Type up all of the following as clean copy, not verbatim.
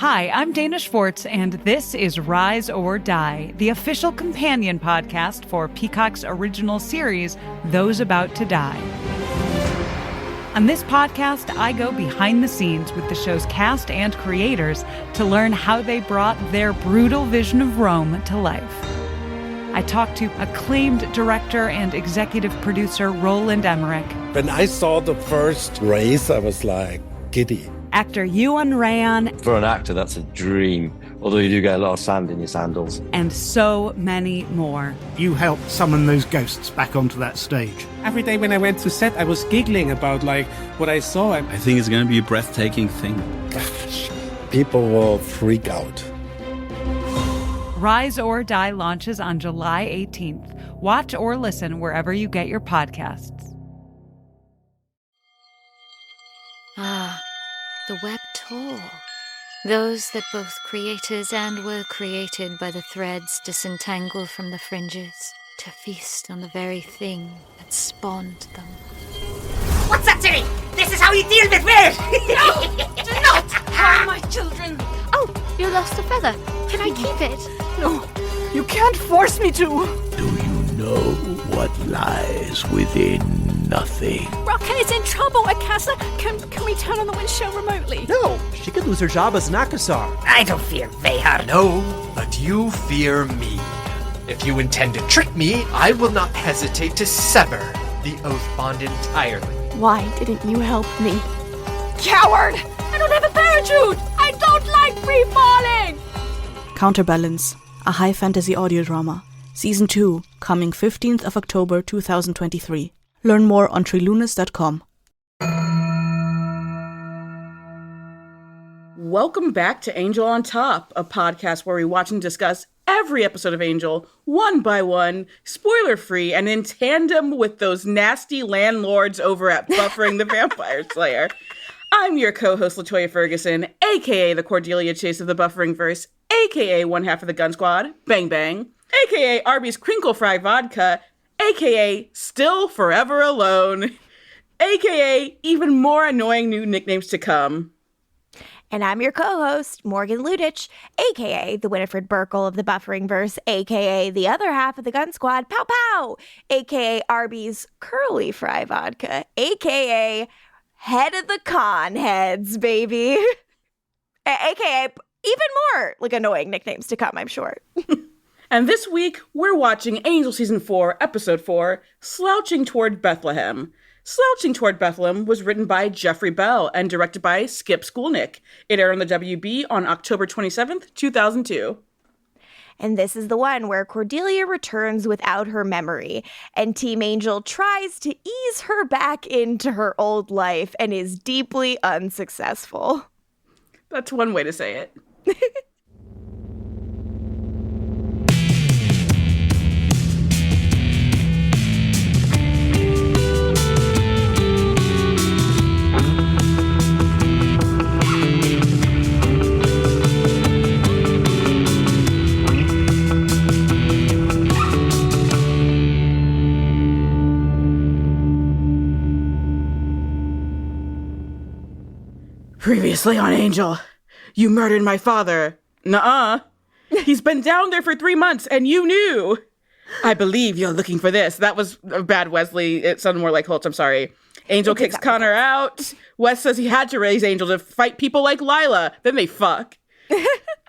Hi, I'm Dana Schwartz, and this is Rise or Die, the official companion podcast for Peacock's original series, Those About to Die. On this podcast, I go behind the scenes with the show's cast and creators to learn how they brought their brutal vision of Rome to life. I talked to acclaimed director and executive producer Roland Emmerich. When I saw the first race, I was like giddy. Actor Ewan Ryan. For an actor, that's a dream, although you do get a lot of sand in your sandals. And so many more. You helped summon those ghosts back onto that stage. Every day when I went to set, I was giggling about what I saw. I think it's going to be a breathtaking thing. People will freak out. Rise or Die launches on July 18th. Watch or listen wherever you get your podcasts. Ah, the web tour. Those that both creators and were created by the threads disentangle from the fringes to feast on the very thing that spawned them. What's up, Timmy? This is how you deal with weird! No! Do not harm my children! Oh, you lost a feather. Can I keep it? No, you can't force me to! Do you know what lies within nothing? Rocket is in trouble, Akasa! Can we turn on the windshield remotely? No, she could lose her job as an Akasar. I don't fear Vehar. No, but you fear me. If you intend to trick me, I will not hesitate to sever the oath bond entirely. Why didn't you help me? Coward! I don't have a parachute! I don't like free falling! Counterbalance, a high fantasy audio drama. Season 2, coming 15th of October 2023. Learn more on trilunas.com. Welcome back to Angel on Top, a podcast where we watch and discuss every episode of Angel, one by one, spoiler-free, and in tandem with those nasty landlords over at Buffering the Vampire Slayer. I'm your co-host, LaToya Ferguson, a.k.a. the Cordelia Chase of the Bufferingverse, a.k.a. one half of the Gunn Squad, Bang Bang, a.k.a. Arby's Crinkle Fry Vodka, a.k.a. Still Forever Alone, a.k.a. even more annoying new nicknames to come. And I'm your co-host, Morgan Lutich, a.k.a. the Winifred Burkle of the Bufferingverse, a.k.a. the other half of the Gunn Squad, Pow Pow, a.k.a. Arby's Curly Fry Vodka, a.k.a. Head of the Con Heads, baby. a.k.a. even more annoying nicknames to come, I'm sure. And this week, we're watching Angel Season 4, Episode 4, Slouching Toward Bethlehem. Slouching Toward Bethlehem was written by Jeffrey Bell and directed by Skip Skulnick. It aired on the WB on October 27th, 2002. And this is the one where Cordelia returns without her memory, and Team Angel tries to ease her back into her old life and is deeply unsuccessful. That's one way to say it. Previously on Angel, you murdered my father. Nuh-uh. He's been down there for 3 months, and you knew. I believe you're looking for this. That was a bad Wesley. It sounded more like Holtz. I'm sorry. Angel kicks Connor out. Wes says he had to raise Angel to fight people like Lilah. Then they fuck.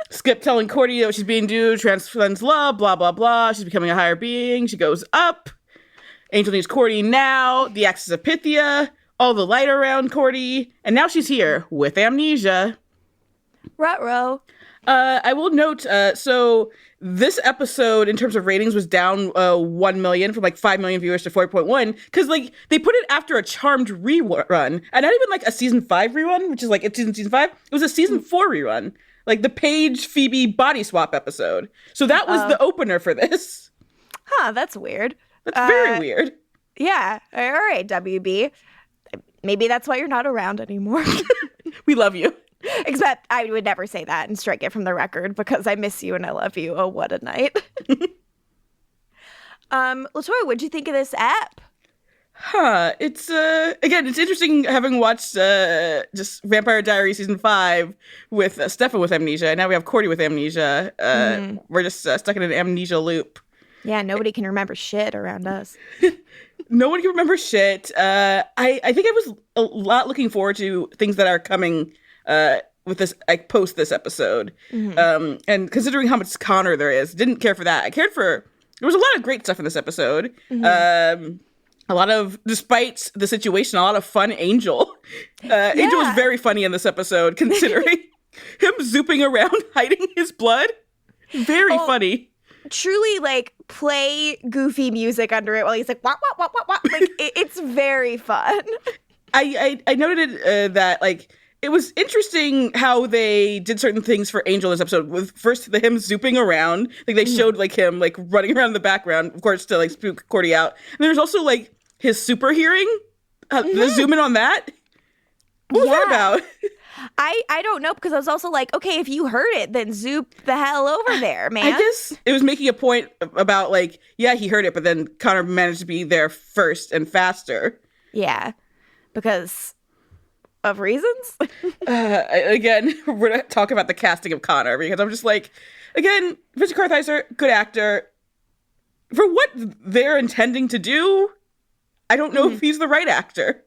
Skip telling Cordy what she's being due, transcends love, blah, blah, blah. She's becoming a higher being. She goes up. Angel needs Cordy now. The Axis of Pythia. All the light around Cordy. And now she's here with amnesia. Ruh-roh. I will note, so this episode, in terms of ratings, was down 1 million from 5 million viewers to 4.1, because they put it after a Charmed rerun, and not even a season 5 rerun, which is it's season 5. It was a season 4 rerun, the Paige Phoebe body swap episode. So that was the opener for this. Huh, that's weird. That's very weird. Yeah. All right, WB. Maybe that's why you're not around anymore. We love you. Except I would never say that and strike it from the record because I miss you and I love you. Oh, what a night. LaToya, what'd you think of this app? It's again, it's interesting having watched just Vampire Diaries season 5 with Stefan with amnesia, and now we have Cordy with amnesia. We're just stuck in an amnesia loop. Yeah, nobody can remember shit around us. No one can remember shit. I think I was a lot looking forward to things that are coming with this, like, post this episode. And considering how much Connor there is, didn't care for that. There was a lot of great stuff in this episode. A lot of, despite the situation, a lot of fun Angel. Angel was very funny in this episode, considering him zooping around, hiding his blood. Very funny. Truly, like, play goofy music under it while he's like, wah, wah, wah, wah, wah. Like, it's very fun. I noted that, like, it was interesting how they did certain things for Angel in this episode. With first him zooping around, like they showed like him like running around in the background, of course, to like spook Cordy out. And there's also like his super hearing. The zoom in on that. What was that about? I don't know, because I was also like, okay, if you heard it, then zoop the hell over there, man. I guess it was making a point about like, yeah, he heard it, but then Connor managed to be there first and faster. Yeah, because of reasons. Again, we're going to talk about the casting of Connor, because I'm just like, again, Vincent Kartheiser, good actor. For what they're intending to do, I don't know if he's the right actor.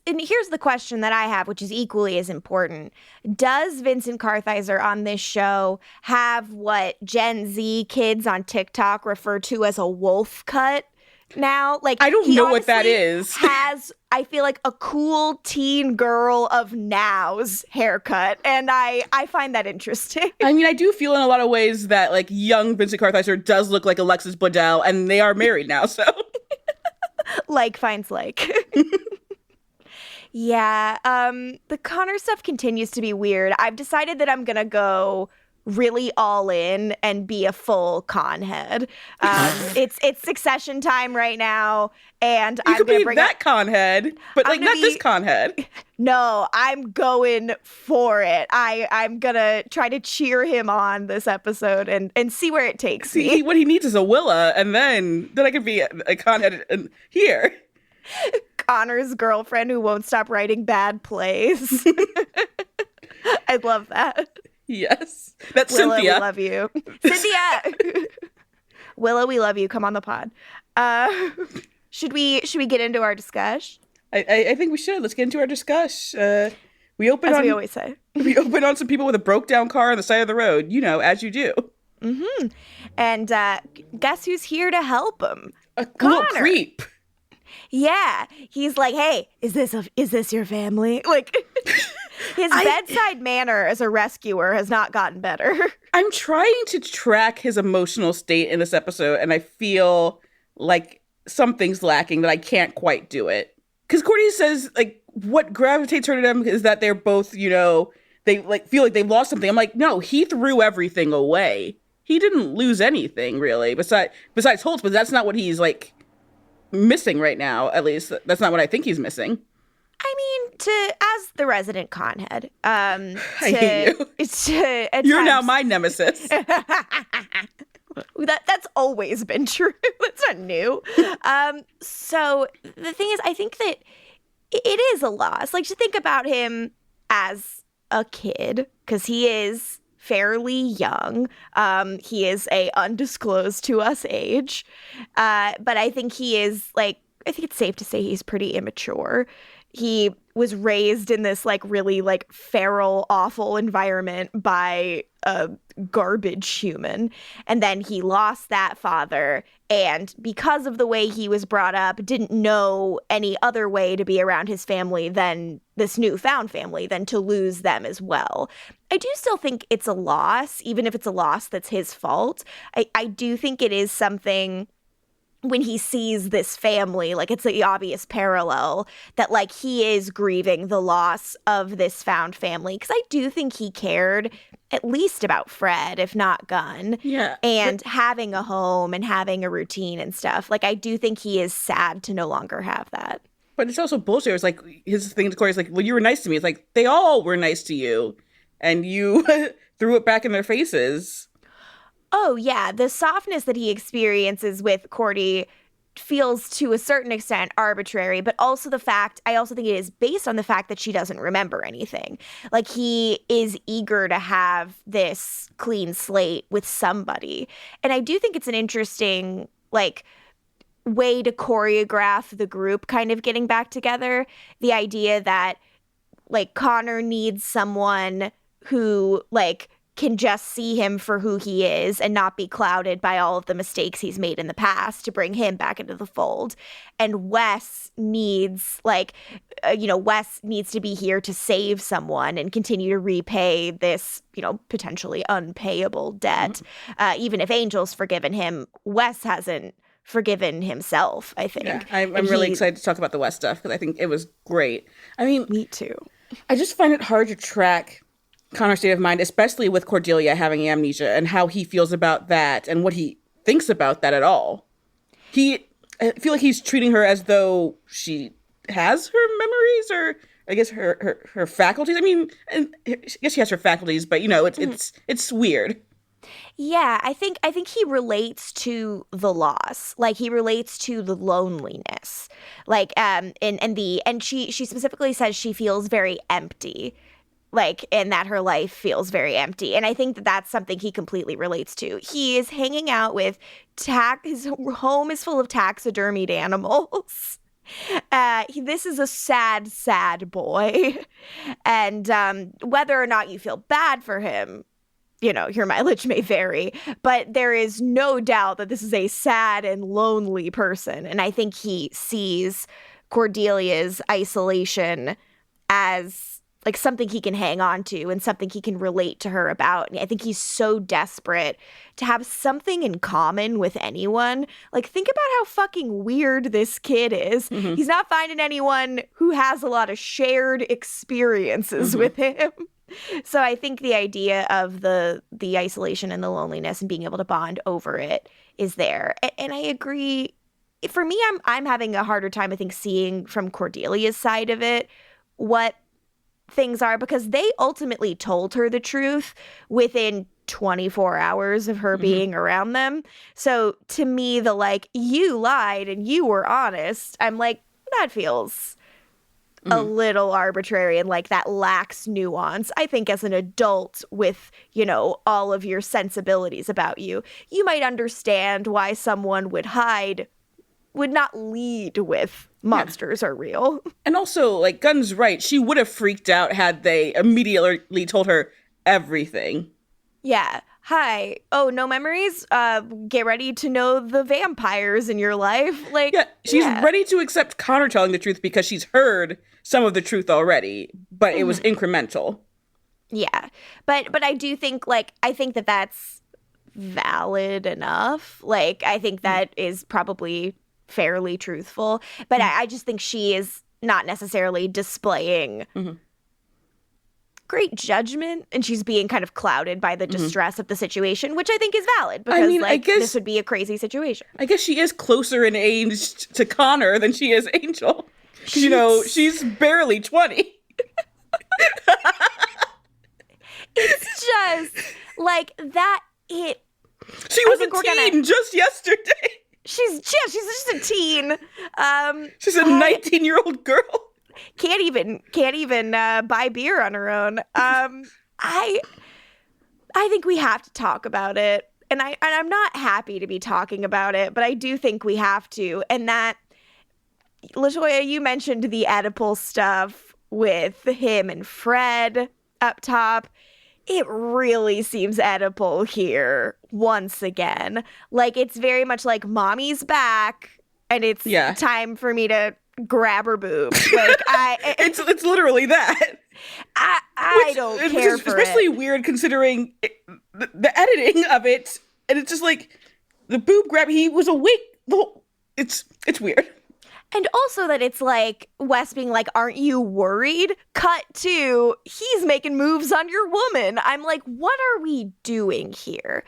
And here's the question that I have, which is equally as important. Does Vincent Kartheiser on this show have what Gen Z kids on TikTok refer to as a wolf cut now? Like, I don't know what that is. Has, I feel like, a cool teen girl of now's haircut, and I find that interesting. I mean, I do feel in a lot of ways that like young Vincent Kartheiser does look like Alexis Bledel, and they are married now, so like finds like. Yeah, the Connor stuff continues to be weird. I've decided that I'm gonna go really all in and be a full con head. It's Succession time right now, and I'm gonna bring that con head, but like not this con head. No, I'm going for it. I'm gonna try to cheer him on this episode and see where it takes me. What he needs is a Willa, and then I can be a con head here. Connor's girlfriend who won't stop writing bad plays. I love that. Yes. That's Willa, Cynthia. We love you. Cynthia! Willa, we love you. Come on the pod. Should we get into our discussion? I think we should. Let's get into our discussion. We always say. We open on some people with a broke down car on the side of the road, as you do. Mm-hmm. And guess who's here to help him? A little creep. Yeah, he's like, hey, is this your family? Like, his bedside manner as a rescuer has not gotten better. I'm trying to track his emotional state in this episode, and I feel like something's lacking, that I can't quite do it. Because Cordy says, like, what gravitates her to them is that they're both, they like feel like they've lost something. I'm like, no, he threw everything away. He didn't lose anything, really, besides Holtz, but that's not what he's, like, missing right now. At least that's not what I think he's missing. I mean, as the resident conhead, I hate you. You're now my nemesis. That's always been true. That's not new. So the thing is, I think that it is a loss. Like, to think about him as a kid, because he is fairly young. He is a undisclosed to us age. But I think he is, like, I think it's safe to say he's pretty immature. He was raised in this, like, really, like, feral, awful environment by a garbage human. And then he lost that father. And because of the way he was brought up, didn't know any other way to be around his family than this newfound family, than to lose them as well. I do still think it's a loss, even if it's a loss that's his fault. I do think it is something when he sees this family, like, it's the obvious parallel that, like, he is grieving the loss of this found family. Because I do think he cared at least about Fred, if not Gunn. Yeah. And having a home and having a routine and stuff. Like, I do think he is sad to no longer have that. But it's also bullshit. It's like, his thing to Corey is like, well, you were nice to me. It's like, they all were nice to you. And you threw it back in their faces. Oh, yeah. The softness that he experiences with Cordy feels to a certain extent arbitrary, but also I also think it is based on the fact that she doesn't remember anything. Like, he is eager to have this clean slate with somebody. And I do think it's an interesting, like, way to choreograph the group kind of getting back together. The idea that, like, Connor needs someone who, like, can just see him for who he is and not be clouded by all of the mistakes he's made in the past to bring him back into the fold. And Wes needs, like, Wes needs to be here to save someone and continue to repay this, potentially unpayable debt. Even if Angel's forgiven him, Wes hasn't forgiven himself, I think. Yeah, I'm really excited to talk about the Wes stuff because I think it was great. I mean, me too. I just find it hard to track Connor's state of mind, especially with Cordelia having amnesia and how he feels about that and what he thinks about that at all. I feel like he's treating her as though she has her memories or I guess her faculties. I mean, I guess she has her faculties, but it's weird. Yeah, I think he relates to the loss. Like, he relates to the loneliness. Like, and she specifically says she feels very empty. Like, and that her life feels very empty. And I think that that's something he completely relates to. He is hanging out with his home is full of taxidermied animals. This is a sad, sad boy. And whether or not you feel bad for him, your mileage may vary, but there is no doubt that this is a sad and lonely person. And I think he sees Cordelia's isolation as, like, something he can hang on to and something he can relate to her about. And I think he's so desperate to have something in common with anyone. Like, think about how fucking weird this kid is. Mm-hmm. He's not finding anyone who has a lot of shared experiences with him. So I think the idea of the isolation and the loneliness and being able to bond over it is there. And I agree. For me, I'm having a harder time, I think, seeing from Cordelia's side of it what things are, because they ultimately told her the truth within 24 hours of her being around them. So to me, the, like, you lied and you were honest, I'm like, that feels a little arbitrary and like that lacks nuance. I think as an adult with, all of your sensibilities about you, you might understand why someone would not lead with monsters are real. And also, like, Gunn's right. She would have freaked out had they immediately told her everything. Yeah. Hi. Oh, no memories? Get ready to know the vampires in your life. Like, yeah, she's ready to accept Connor telling the truth because she's heard some of the truth already, but it was incremental. Yeah. But I do think, like, I think that that's valid enough. Like, I think that is probably fairly truthful, but I just think she is not necessarily displaying great judgment, and she's being kind of clouded by the distress of the situation, which I think is valid because, I guess, this would be a crazy situation. I guess she is closer in age to Connor than she is Angel. She's barely 20. It's just like that. She was a teen just yesterday. She's just a teen. She's a 19-year-old girl. Can't even buy beer on her own. I think we have to talk about it, and I'm not happy to be talking about it, but I do think we have to. And that, LaToya, you mentioned the Oedipal stuff with him and Fred up top. It really seems Oedipal here once again. Like, it's very much like mommy's back and it's time for me to grab her boob. Like, it's literally that. I don't care for it. Especially weird considering the editing of it, and it's just like the boob grab. He was awake. It's weird. And also that it's like Wes being like, aren't you worried? Cut to, he's making moves on your woman. I'm like, what are we doing here?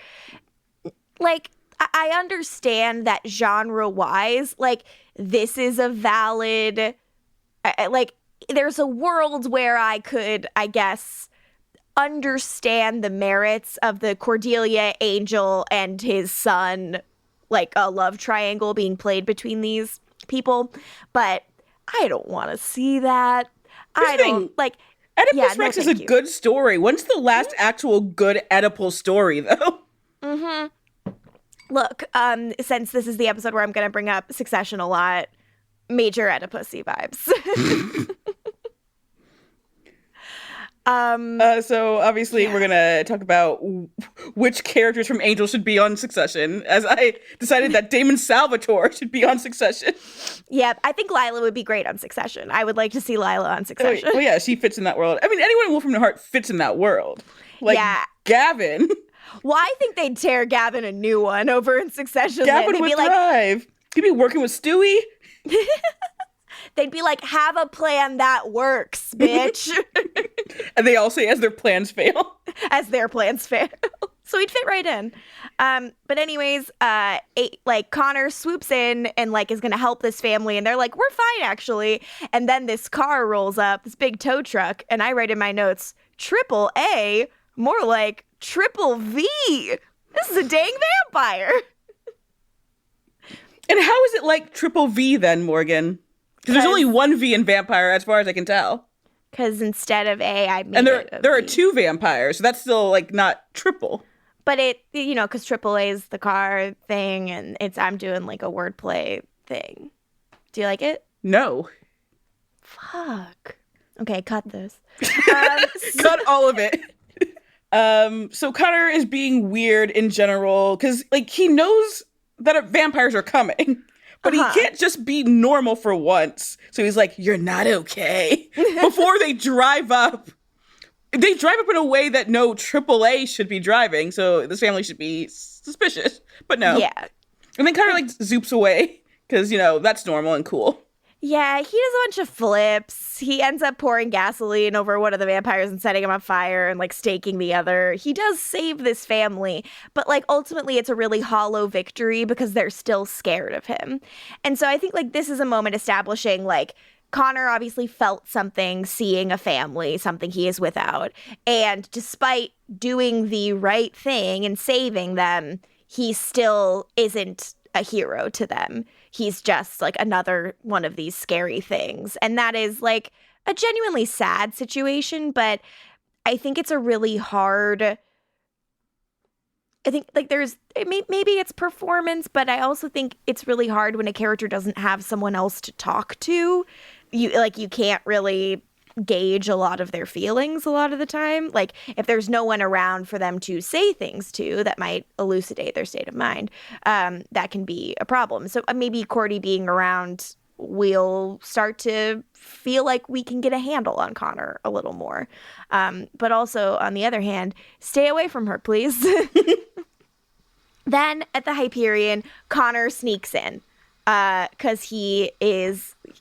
Like, I understand that genre-wise, like, this is a valid, like, there's a world where I could, I guess, understand the merits of the Cordelia, Angel, and his son like a love triangle being played between these people, but I don't want to see that. Oedipus Rex is a good story. When's the last actual good Oedipal story, though? Mm-hmm. Look, since this is the episode where I'm going to bring up Succession a lot, major Oedipusy vibes. So obviously we're gonna talk about which characters from Angel should be on Succession, as I decided that Damon Salvatore should be on Succession. Yeah, I think Lilah would be great on Succession. I would like to see Lilah on Succession. Oh yeah, she fits in that world. I mean, anyone in Wolf from the Heart fits in that world. Like Gavin. Well, I think they'd tear Gavin a new one over in Succession. Gavin would thrive. He'd be working with Stewie. They'd be like, have a plan that works, bitch. And they all say, as their plans fail. As their plans fail. So he'd fit right in. But anyways, Connor swoops in and is going to help this family. And they're like, we're fine, actually. And then this car rolls up, this big tow truck. And I write in my notes, triple A, more like triple V. This is a dang vampire. And how is it like triple V then, Morgan? Because there's only one V in vampire, as far as I can tell. Because instead of A, I made and there are V. two vampires, so that's still not triple. But because triple A is the car thing, and I'm doing a wordplay thing. Do you like it? No. Fuck. Okay, cut this. Cut all of it. So Connor is being weird in general because he knows that vampires are coming. But he can't just be normal for once. So he's like, you're not okay. Before they drive up. They drive up in a way that no AAA should be driving. So this family should be suspicious. But no. Yeah. And then Connor zoops away. Because, that's normal and cool. Yeah, he does a bunch of flips. He ends up pouring gasoline over one of the vampires and setting him on fire and staking the other. He does save this family, but ultimately it's a really hollow victory because they're still scared of him. And so I think this is a moment establishing Connor obviously felt something seeing a family, something he is without. And despite doing the right thing and saving them, he still isn't a hero to them. He's just another one of these scary things. And that is a genuinely sad situation, but I think it's a really hard, I think there's, maybe it's performance, but I also think it's really hard when a character doesn't have someone else to talk to. You can't really gauge a lot of their feelings a lot of the time. If there's no one around for them to say things to that might elucidate their state of mind, that can be a problem. So maybe Cordy being around, we'll start to feel like we can get a handle on Connor a little more. But also, on the other hand, stay away from her, please. Then, at the Hyperion, Connor sneaks in because he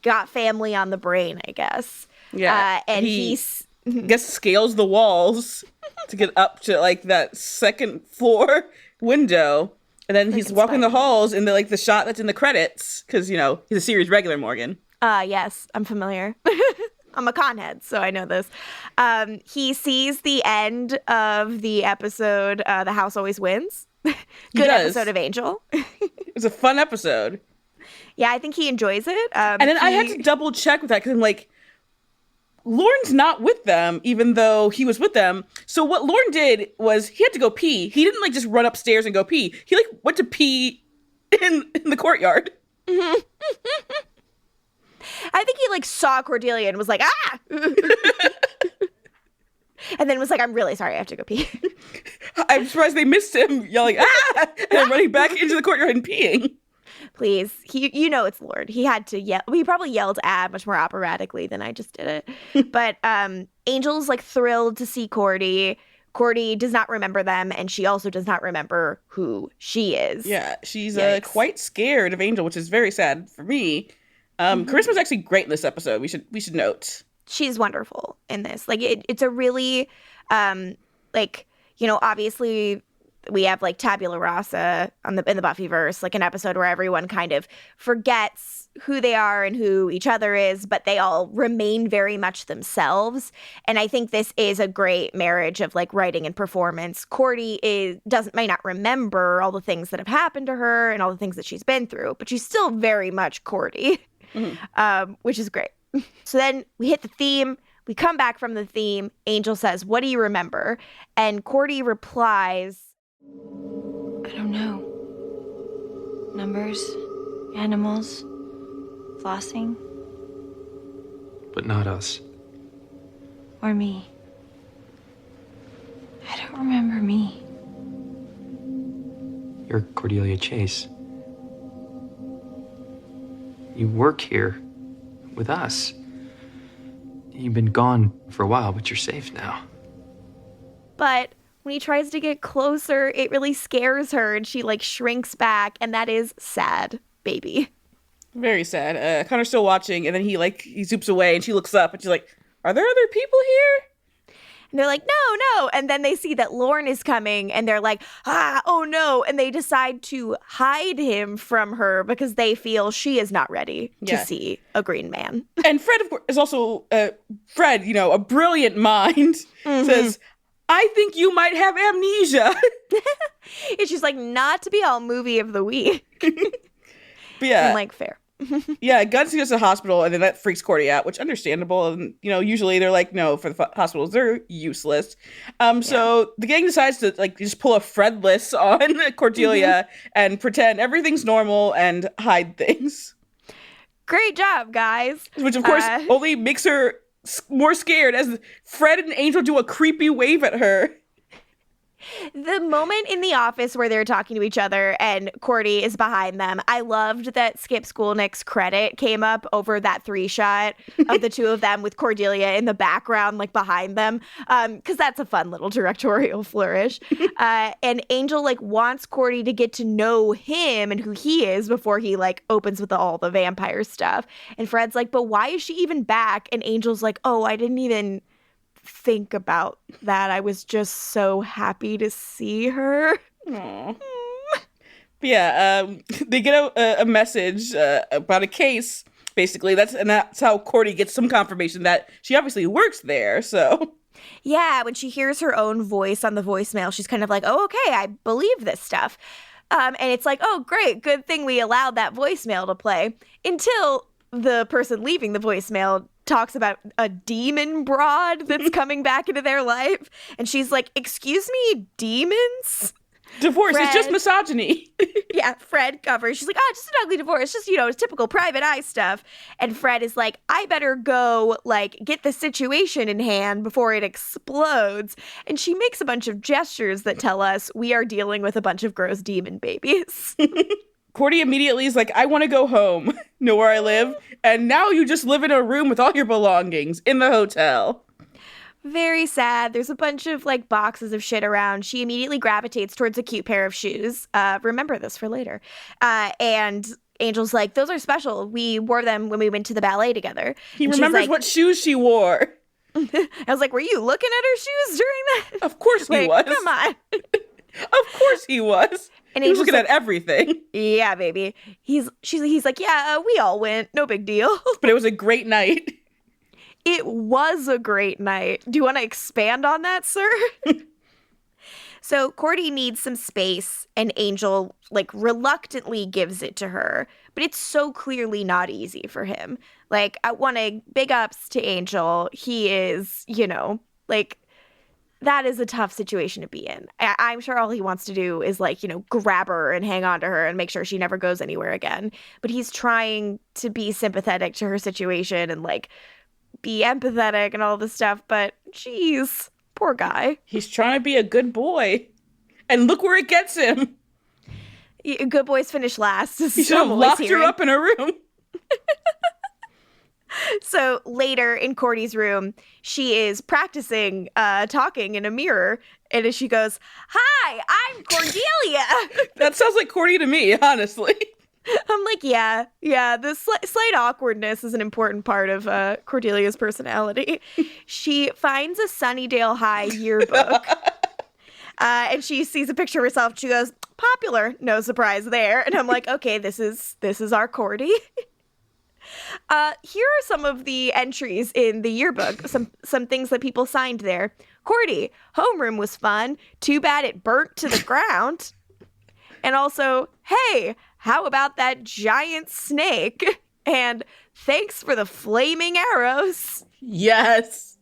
got family on the brain, I guess. Yeah, and he scales the walls to get up to that second floor window, and then he's walking the halls in the shot that's in the credits because he's a series regular. Morgan. Yes, I'm familiar. I'm a conhead, so I know this. He sees the end of the episode. The House Always Wins. Good episode of Angel. It's a fun episode. Yeah, I think he enjoys it. And then I had to double check with that because I'm Lauren's not with them, even though he was with them. So what Lauren did was he had to go pee. He didn't just run upstairs and go pee. He went to pee in the courtyard. I think he saw Cordelia and was like, ah! And then was like, I'm really sorry, I have to go pee. I'm surprised they missed him yelling, ah! And then running back into the courtyard and peeing. Please. It's Lord. He had to yell. He probably yelled "ad" much more operatically than I just did it. But Angel's thrilled to see Cordy. Cordy does not remember them, and she also does not remember who she is. Yeah, she's quite scared of Angel, which is very sad for me. Charisma's actually great in this episode. We should note. She's wonderful in this. It's a really obviously we have like tabula rasa in the Buffyverse, like an episode where everyone kind of forgets who they are and who each other is, but they all remain very much themselves. And I think this is a great marriage of like writing and performance. Cordy might not remember all the things that have happened to her and all the things that she's been through, but she's still very much Cordy, which is great. So then we hit the theme. We come back from the theme. Angel says, "What do you remember?" And Cordy replies, I don't know. Numbers, animals, flossing. But not us. Or me. I don't remember me. You're Cordelia Chase. You work here with us. You've been gone for a while, but you're safe now. But when he tries to get closer, it really scares her and she like shrinks back, and that is sad, baby. Very sad. Connor's still watching, and then he zoops away and she looks up and she's like, "Are there other people here?" And they're like, no. And then they see that Lorne is coming and they're like, oh no. And they decide to hide him from her because they feel she is not ready to see a green man. And Fred, of course, is also, Fred, a brilliant mind, says, "I think you might have amnesia." And she's like, not to be all movie of the week. But yeah. I'm like, fair. Yeah, Gunn goes to the hospital, and then that freaks Cordy out, which understandable. And usually they're like, no, for the hospitals, they're useless. So the gang decides to just pull a Fredless on Cordelia and pretend everything's normal and hide things. Great job, guys. Which of course only makes her more scared as Fred and Angel do a creepy wave at her. The moment in the office where they're talking to each other and Cordy is behind them, I loved that Skip Skolnick's credit came up over that 3-shot of the two of them with Cordelia in the background, like behind them, because that's a fun little directorial flourish. And Angel wants Cordy to get to know him and who he is before he opens with all the vampire stuff. And Fred's like, "But why is she even back?" And Angel's like, "Oh, I didn't even think about that. I was just so happy to see her." Aww. But yeah, they get a message about a case, basically. That's how Cordy gets some confirmation that she obviously works there, so... Yeah, when she hears her own voice on the voicemail, she's kind of like, "Oh, okay, I believe this stuff." And it's like, oh, great, good thing we allowed that voicemail to play. Until the person leaving the voicemail talks about a demon broad that's coming back into their life. And she's like, "Excuse me, demons?" Divorce Fred, is just misogyny. Yeah, Fred covers. She's like, just an ugly divorce. Just, it's typical private eye stuff. And Fred is like, "I better go, get the situation in hand before it explodes." And she makes a bunch of gestures that tell us we are dealing with a bunch of gross demon babies. Cordy immediately is like, "I want to go home, know where I live, and now you just live in a room with all your belongings in the hotel." Very sad. There's a bunch of boxes of shit around. She immediately gravitates towards a cute pair of shoes. Remember this for later. And Angel's like, "Those are special. We wore them when we went to the ballet together." He remembers what shoes she wore. I was like, "Were you looking at her shoes during that?" Of course he was. Come on. Of course he was. And he was looking at everything. Yeah, baby. He's like, "Yeah, we all went. No big deal." But it was a great night. It was a great night. Do you want to expand on that, sir? So Cordy needs some space, and Angel, reluctantly gives it to her. But it's so clearly not easy for him. I want to big ups to Angel. He is, that is a tough situation to be in. I'm sure all he wants to do is grab her and hang on to her and make sure she never goes anywhere again. But he's trying to be sympathetic to her situation and be empathetic and all this stuff. But geez, poor guy. He's trying to be a good boy. And look where it gets him. Good boys finish last. He should have locked her up in a room. So later in Cordy's room, she is practicing talking in a mirror. And as she goes, "Hi, I'm Cordelia." That sounds like Cordy to me, honestly. I'm like, yeah, the slight awkwardness is an important part of Cordelia's personality. She finds a Sunnydale High yearbook. And she sees a picture of herself. She goes, popular, no surprise there. And I'm like, okay, this is our Cordy. Here are some of the entries in the yearbook. Some things that people signed there. Cordy, homeroom was fun. Too bad it burnt to the ground. And also, hey, how about that giant snake? And thanks for the flaming arrows. Yes.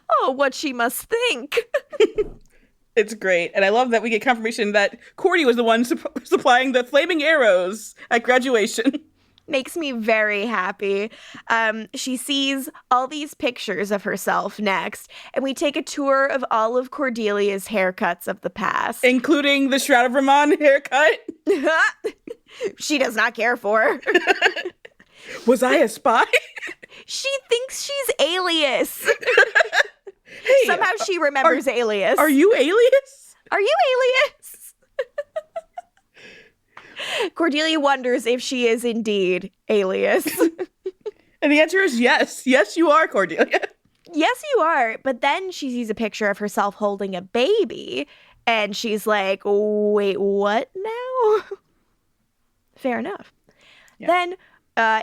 Oh, what she must think. It's great. And I love that we get confirmation that Cordy was the one supplying the flaming arrows at graduation. Makes me very happy. She sees all these pictures of herself next, and we take a tour of all of Cordelia's haircuts of the past. Including the Shroud of Rahman haircut. She does not care for. Was I a spy? She thinks she's Alias. Hey, somehow she remembers Alias. Are you Alias? Are you Alias? Cordelia wonders if she is indeed Alias. And the answer is yes. Yes, you are, Cordelia. Yes, you are. But then she sees a picture of herself holding a baby, and she's like, wait, what now? Fair enough. Yeah. Then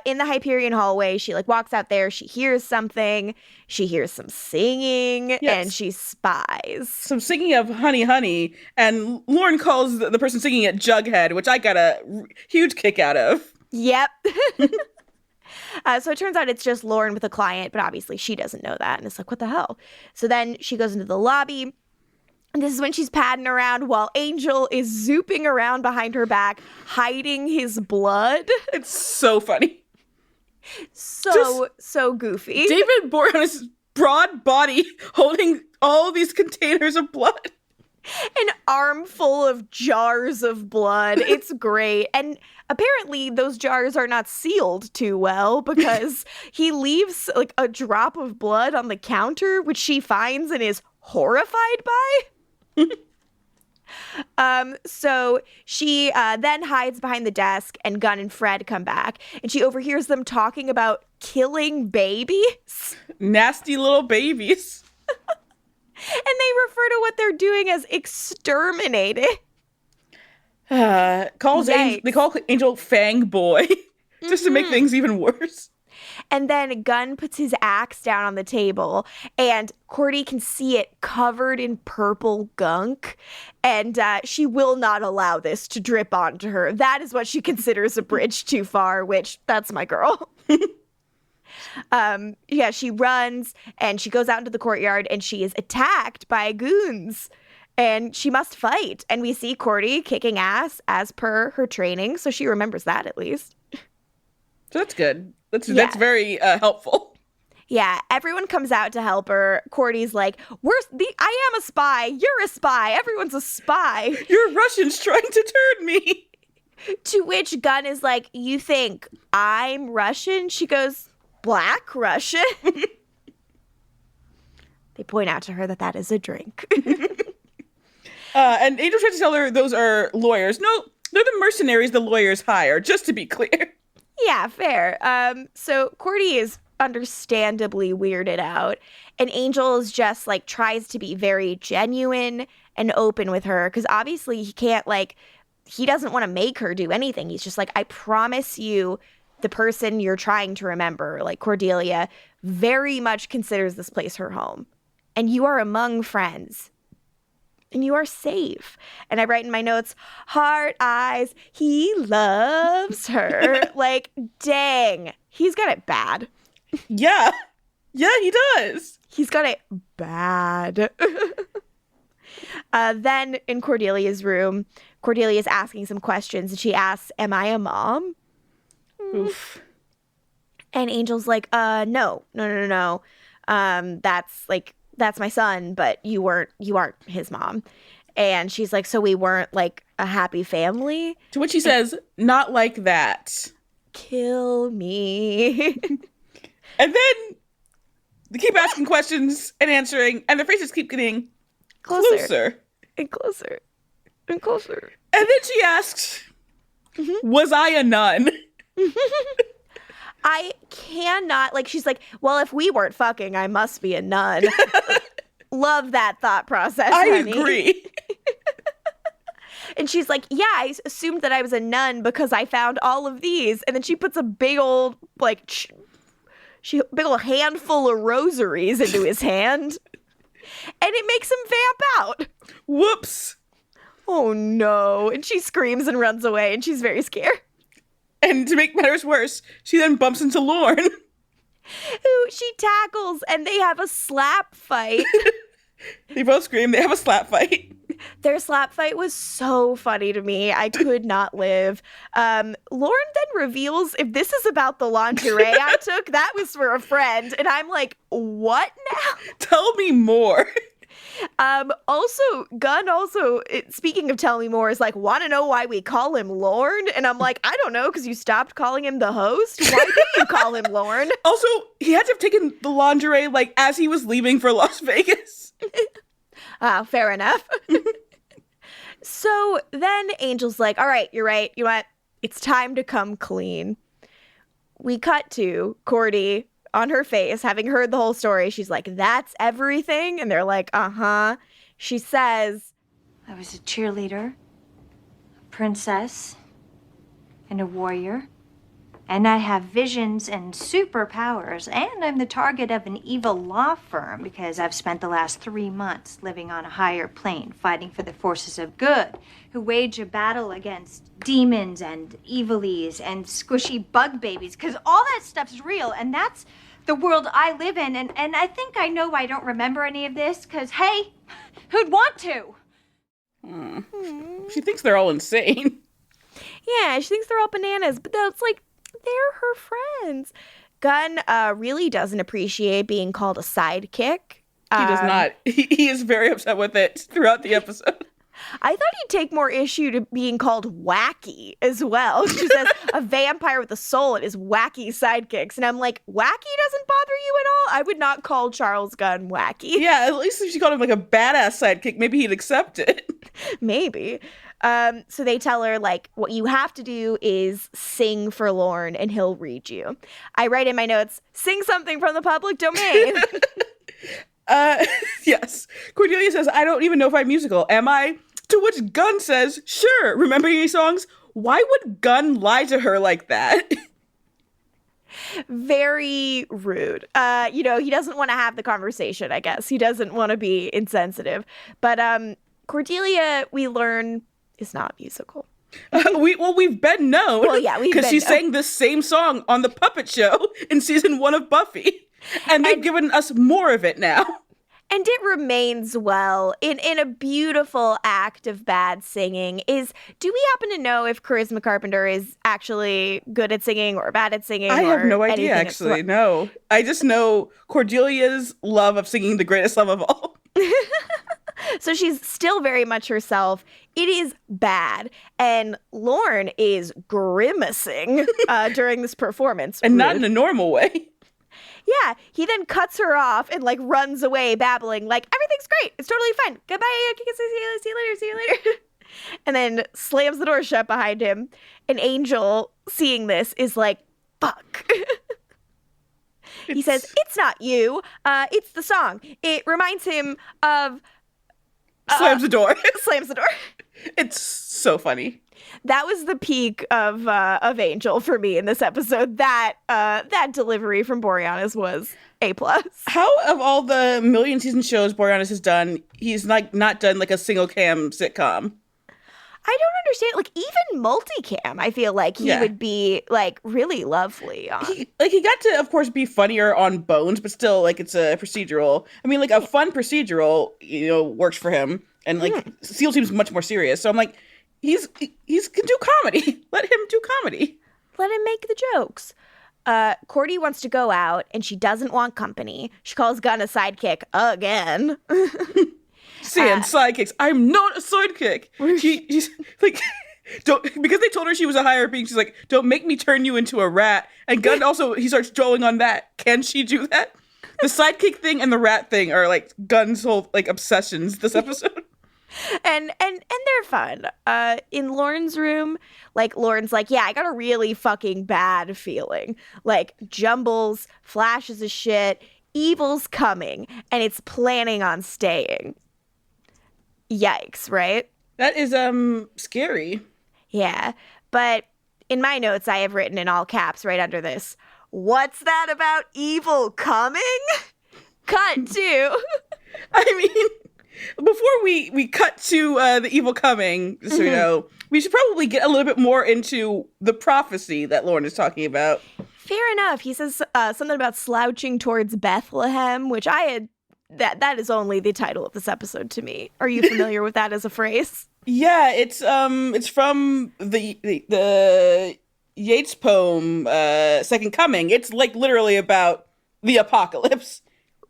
in the Hyperion hallway, she walks out there. She hears something. She hears some singing, and she spies. Some singing of Honey, Honey. And Lauren calls the person singing it Jughead, which I got a huge kick out of. Yep. So it turns out it's just Lauren with a client, but obviously she doesn't know that. And it's like, what the hell? So then she goes into the lobby. And this is when she's padding around while Angel is zooping around behind her back, hiding his blood. It's so funny. So goofy. David Boreanaz's on his broad body holding all these containers of blood. An armful of jars of blood. It's great. And apparently those jars are not sealed too well because he leaves a drop of blood on the counter, which she finds and is horrified by. So she then hides behind the desk, and Gunn and Fred come back, and she overhears them talking about killing babies. Nasty little babies. And they refer to what they're doing as exterminating. They call Angel Fang Boy just to make things even worse. And then Gunn puts his axe down on the table, and Cordy can see it covered in purple gunk, and she will not allow this to drip onto her. That is what she considers a bridge too far, which, that's my girl. She runs, and she goes out into the courtyard, and she is attacked by goons, and she must fight. And we see Cordy kicking ass as per her training, so she remembers that at least. So that's good. That's very helpful. Yeah, everyone comes out to help her. Cordy's like, I am a spy. You're a spy. Everyone's a spy. You're Russians trying to turn me. To which Gunn is like, you think I'm Russian? She goes, Black Russian? They point out to her that is a drink. And Angel tries to tell her those are lawyers. No, they're the mercenaries the lawyers hire, just to be clear. Yeah, fair. So Cordy is understandably weirded out, and Angel is just tries to be very genuine and open with her, because obviously he can't he doesn't want to make her do anything. He's just I promise you, the person you're trying to remember, Cordelia, very much considers this place her home, and you are among friends. And you are safe. And I write in my notes, heart eyes, he loves her. Dang, he's got it bad. Yeah. Yeah, he does. He's got it bad. Then in Cordelia's room, Cordelia's asking some questions, and she asks, am I a mom? Oof. And Angel's like, no. That's my son, but you aren't his mom. And she's like, so we weren't a happy family? To which he says, not like that. Kill me. And then they keep asking questions and answering, and their faces keep getting closer. And closer. And closer. And then she asks, was I a nun? I cannot, she's like, well, if we weren't fucking, I must be a nun. Love that thought process, I honey. agree. And she's like, yeah, I assumed that I was a nun because I found all of these. And then she puts a big old, big old handful of rosaries into his hand. And it makes him vamp out. Whoops. Oh, no. And she screams and runs away, and she's very scared. And to make matters worse, she then bumps into Lorne. Who she tackles, and they have a slap fight. They both scream. They have a slap fight. Their slap fight was so funny to me. I could not live. Lauren then reveals, if this is about the lingerie I took, that was for a friend. And I'm like, what now? Tell me more. Gunn speaking of tell me more, is like, want to know why we call him Lorne? And I'm like, I don't know, because you stopped calling him the host. Why did you call him Lorne? Also, he had to have taken the lingerie, as he was leaving for Las Vegas. Fair enough. So then Angel's like, all right, you're right. You know what? It's time to come clean. We cut to Cordy on her face, having heard the whole story. She's like, that's everything? And they're like, uh-huh. She says, I was a cheerleader, a princess, and a warrior. And I have visions and superpowers, and I'm the target of an evil law firm because I've spent the last 3 months living on a higher plane, fighting for the forces of good, who wage a battle against demons and evilies and squishy bug babies, because all that stuff's real, and that's the world I live in. And I think I know I don't remember any of this, because, hey, who'd want to? She thinks they're all insane. Yeah, she thinks they're all bananas, but that's like, they're her friends. Gunn really doesn't appreciate being called a sidekick. He does not. He is very upset with it throughout the episode. I thought he'd take more issue to being called wacky as well. She says a vampire with a soul and his wacky sidekicks. And I'm like, wacky doesn't bother you at all? I would not call Charles Gunn wacky. Yeah, at least if she called him a badass sidekick, maybe he'd accept it. Maybe. So they tell her, what you have to do is sing for Lorne and he'll read you. I write in my notes, sing something from the public domain. Yes. Cordelia says, I don't even know if I'm musical. Am I? To which Gunn says, sure. Remember any songs? Why would Gunn lie to her like that? Very rude. He doesn't want to have the conversation, I guess. He doesn't want to be insensitive. But Cordelia, we learn, is not musical. We've been known. Well, yeah, because she sang this same song on the Puppet Show in season 1 of Buffy, and they've given us more of it now. And it remains well in a beautiful act of bad singing. Do we happen to know if Charisma Carpenter is actually good at singing or bad at singing? I have no idea, actually. No, I just know Cordelia's love of singing The Greatest Love of All. So she's still very much herself. It is bad. And Lorne is grimacing during this performance. And not in a normal way. Yeah, he then cuts her off and runs away babbling everything's great. It's totally fine. Goodbye. See you later. And then slams the door shut behind him. And Angel, seeing this, is like, fuck. He says, it's not you. It's the song. It reminds him of... slams the door. Slams the door. It's so funny. That was the peak of Angel for me in this episode. That delivery from Boreanaz was A+. How, of all the million season shows Boreanaz has done, he's not done a single cam sitcom? I don't understand. Even multicam, I feel like he would be really lovely on. He got to, of course, be funnier on Bones, but still, it's a procedural. I mean, a fun procedural, works for him, and Seal seems much more serious. So I'm like, he's can do comedy. Let him do comedy. Let him make the jokes. Cordy wants to go out, and she doesn't want company. She calls Gunn a sidekick again. Saying sidekicks. I'm not a sidekick. She's because they told her she was a higher being. She's like, don't make me turn you into a rat. And Gunn also, he starts trolling on that. Can she do that? The sidekick thing and the rat thing are Gunn's whole obsessions this episode. And they're fun. In Lauren's room, Lauren's yeah, I got a really fucking bad feeling. Jumbles, flashes of shit. evil's coming and it's planning on staying. Yikes, right? That is scary. Yeah, but in my notes I have written in all caps right under this, what's that about evil coming? Cut to. I mean, before we cut to the evil coming, so you know, we should probably get a little bit more into the prophecy that Lauren is talking about. Fair enough. He says something about slouching towards Bethlehem, which I had, that is only the title of this episode to me. Are you familiar with that as a phrase? Yeah, it's from the Yeats poem, Second Coming. It's like literally about the apocalypse.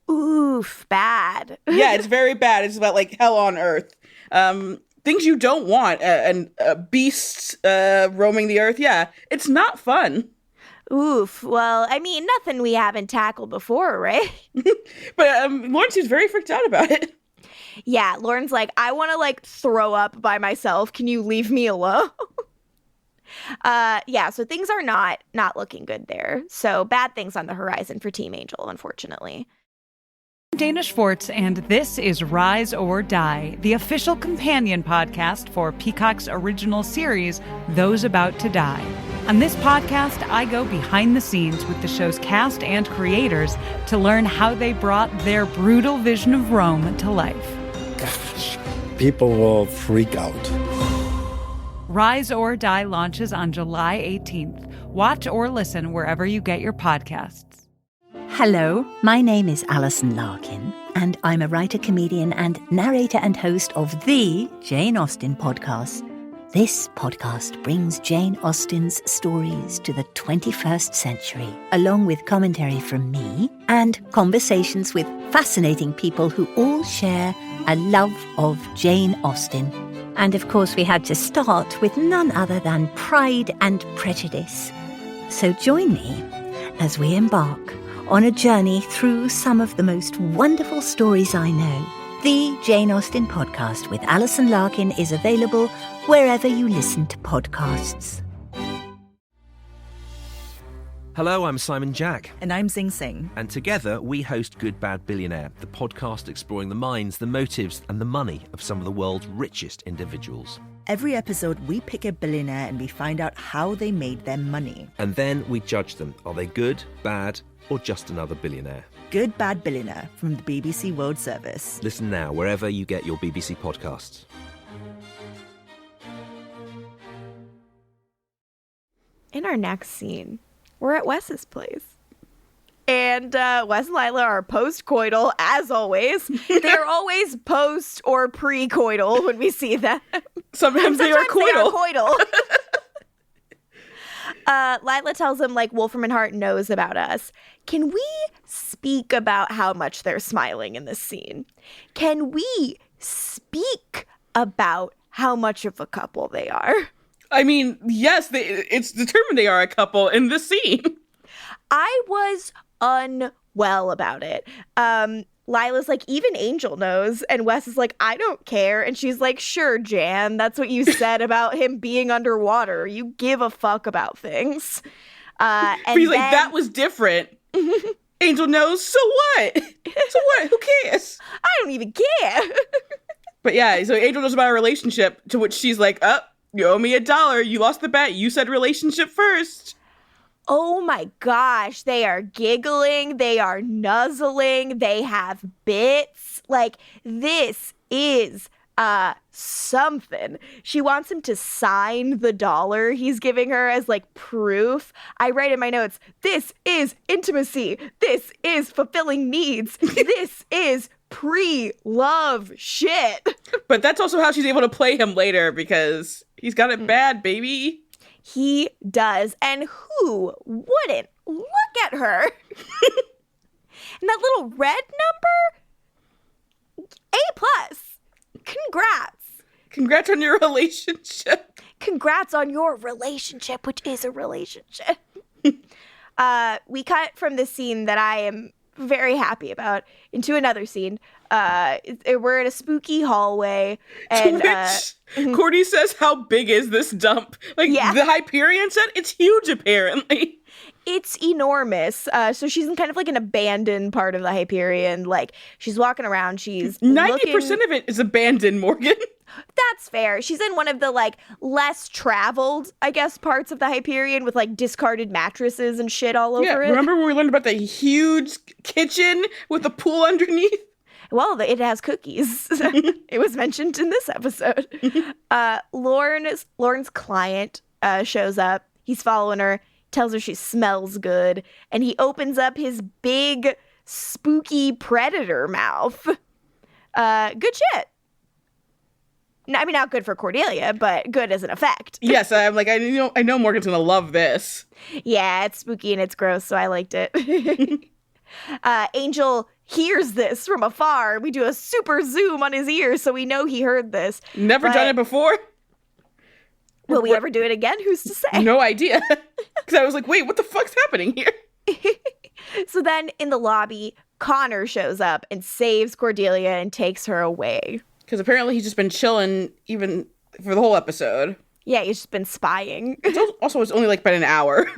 Oof, bad. Yeah, it's very bad. It's about like hell on earth. Things you don't want, and beasts roaming the earth. Yeah, it's not fun. Oof. Well, I mean, nothing we haven't tackled before, right? But Lauren seems very freaked out about it. Yeah, Lauren's like, I want to like throw up by myself. Can you leave me alone? Yeah, so things are not looking good there. So bad things on the horizon for Team Angel, unfortunately. I'm Dana Schwartz, and this is Rise or Die, the official companion podcast for Peacock's original series, Those About to Die. On this podcast, I go behind the scenes with the show's cast and creators to learn how they brought their brutal vision of Rome to life. Gosh, people will freak out. Rise or Die launches on July 18th. Watch or listen wherever you get your podcasts. Hello, my name is Alison Larkin, and I'm a writer, comedian, and narrator and host of the Jane Austen podcast. This podcast brings Jane Austen's stories to the 21st century, along with commentary from me and conversations with fascinating people who all share a love of Jane Austen. And of course, we had to start with none other than Pride and Prejudice. So join me as we embark on a journey through some of the most wonderful stories I know. The Jane Austen podcast with Alison Larkin is available wherever you listen to podcasts. Hello, I'm Simon Jack. And I'm Sing Sing. And together we host Good Bad Billionaire, the podcast exploring the minds, the motives and the money of some of the world's richest individuals. Every episode we pick a billionaire and we find out how they made their money. And then we judge them. Are they good, bad, or just another billionaire? Good Bad Billionaire from the BBC World Service. Listen now wherever you get your BBC podcasts. In our next scene, we're at Wes's place. And Wes and Lilah are post-coital, as always. They're always post or pre-coital when we see them. Sometimes they are coital. Lilah tells him, like, Wolfram and Hart knows about us. Can we speak about how much they're smiling in this scene? Can we speak about how much of a couple they are? I mean, yes, it's determined they are a couple in this scene. I was unwell about it. Lilah's like, even Angel knows. And Wes is like, I don't care. And she's like, sure, Jan, that's what you said about him being underwater. You give a fuck about things. And he's like, that was different. Angel knows, so what? So what? Who cares? I don't even care. But yeah, so Angel knows about a relationship, to which she's like, you owe me $1. You lost the bet. You said relationship first. Oh my gosh, they are giggling, they are nuzzling, they have bits. Like, this is something. She wants him to sign the $1 he's giving her as like proof. I write in my notes, this is intimacy. This is fulfilling needs. This is pre-love shit. But that's also how she's able to play him later, because he's got it bad, baby. He does. And who wouldn't? Look at her. And that little red number? A+. Congrats. Congrats on your relationship. Congrats on your relationship, which is a relationship. We cut from this scene that I am very happy about into another scene. We're in a spooky hallway, and Cordy says, how big is this dump? Like, the Hyperion set, it's huge, apparently. It's enormous. So she's in kind of like an abandoned part of the Hyperion. Like, she's walking around, she's 90% of it is abandoned, Morgan. That's fair. She's in one of the, like, less traveled, I guess, parts of the Hyperion with, like, discarded mattresses and shit all over it. Remember when we learned about the huge kitchen with the pool underneath? Well, it has cookies. It was mentioned in this episode. Lauren's client shows up. He's following her, tells her she smells good, and he opens up his big, spooky predator mouth. Good shit. I mean, not good for Cordelia, but good as an effect. Yes, I'm like, I know Morgan's gonna love this. Yeah, it's spooky and it's gross, so I liked it. Angel hears this from afar. We do a super zoom on his ears, so we know he heard this. Never done it before. Will we ever do it again? Who's to say? No idea. Because I was like, wait, what the fuck's happening here? So then in the lobby, Connor shows up and saves Cordelia and takes her away. Because apparently he's just been chilling even for the whole episode. Yeah, he's just been spying. Also, it's only like been an hour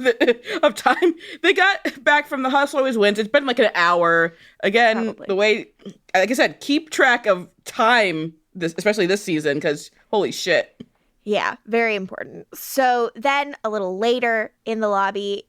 of time. They got back from the Hustle Always Wins. It's been like an hour. Again, Probably. The way, like I said, keep track of time, especially this season, because holy shit. Yeah, very important. So then a little later in the lobby,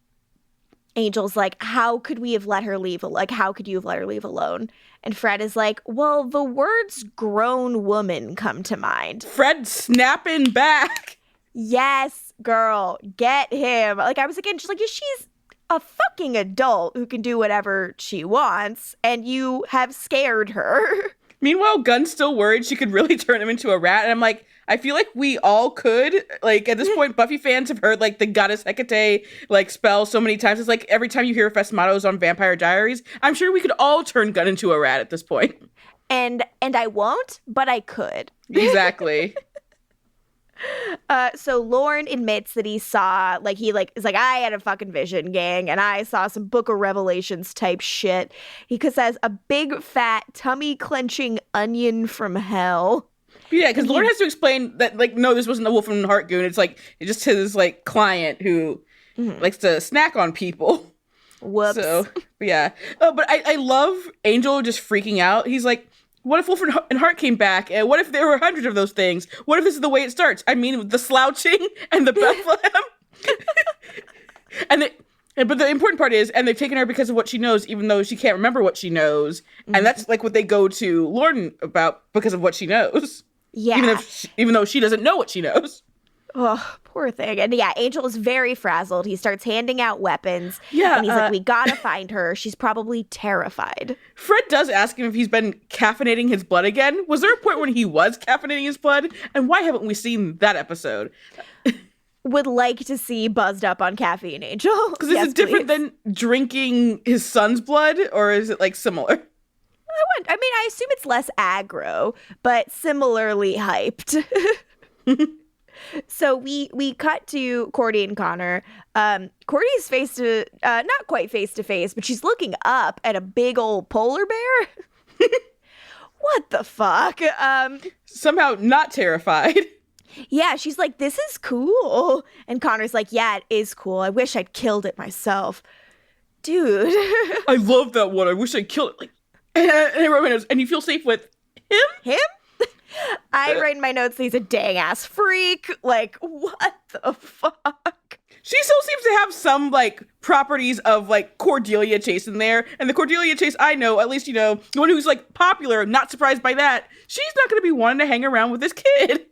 Angel's like, how could we have let her leave? Like, how could you have let her leave alone? And Fred is like, well, the words grown woman come to mind. Fred snapping back. Yes, girl, get him. Like, I was again just like, she's a fucking adult who can do whatever she wants, and you have scared her. Meanwhile, Gunn's still worried she could really turn him into a rat. And I'm like, I feel like we all could. Like, at this point, Buffy fans have heard, like, the Goddess Hecate, like, spell so many times. It's like every time you hear Fesmatos on Vampire Diaries, I'm sure we could all turn Gunn into a rat at this point. And I won't, but I could. Exactly. So Lauren admits that he saw, like, is like, I had a fucking vision, gang, and I saw some Book of Revelations type shit. He says a big, fat, tummy-clenching onion from hell. Yeah, because Lauren has to explain that, like, no, this wasn't the Wolf and Hart goon. It's, like, it's just his, like, client who likes to snack on people. Whoops. So, yeah. Oh, but I love Angel just freaking out. He's like, what if Wolf and Hart came back? And what if there were 100 of those things? What if this is the way it starts? I mean, the slouching and the Bethlehem. But the important part is, and they've taken her because of what she knows, even though she can't remember what she knows. Mm-hmm. And that's like what they go to Lauren about because of what she knows. Yeah. Even though she doesn't know what she knows. Oh, poor thing. And yeah, Angel is very frazzled. He starts handing out weapons. Yeah. And he's like, we gotta find her. She's probably terrified. Fred does ask him if he's been caffeinating his blood again. Was there a point when he was caffeinating his blood? And why haven't we seen that episode? Would like to see buzzed up on caffeine, Angel. Because is it different than drinking his son's blood? Or is it like similar? I assume it's less aggro, but similarly hyped. So we cut to Cordy and Connor. Cordy's not quite face to face, but she's looking up at a big old polar bear. What the fuck? Somehow not terrified. Yeah, she's like, this is cool. And Connor's like, yeah, it is cool. I wish I'd killed it myself. Dude. I love that one. I wish I killed it. Like, and I wrote my notes, and you feel safe with him? I write in my notes that he's a dang ass freak. Like, what the fuck? She still seems to have some, like, properties of, like, Cordelia Chase in there. And the Cordelia Chase I know, at least, you know, the one who's, like, popular, not surprised by that, she's not going to be wanting to hang around with this kid.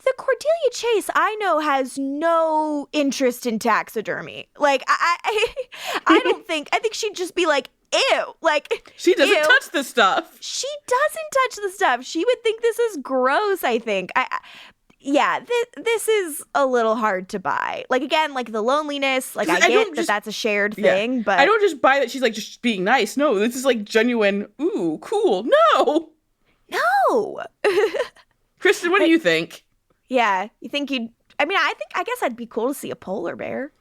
The Cordelia Chase I know has no interest in taxidermy. Like, I don't think, I think she'd just be like, ew. Like, she doesn't touch the stuff. She doesn't touch the stuff. She would think this is gross, I think. This is a little hard to buy. Like, again, like the loneliness, like I get that that's a shared thing, but I don't just buy that she's like just being nice. No, this is like genuine, ooh, cool. No. Kristen, what do you think? Yeah, you think I guess I'd be cool to see a polar bear.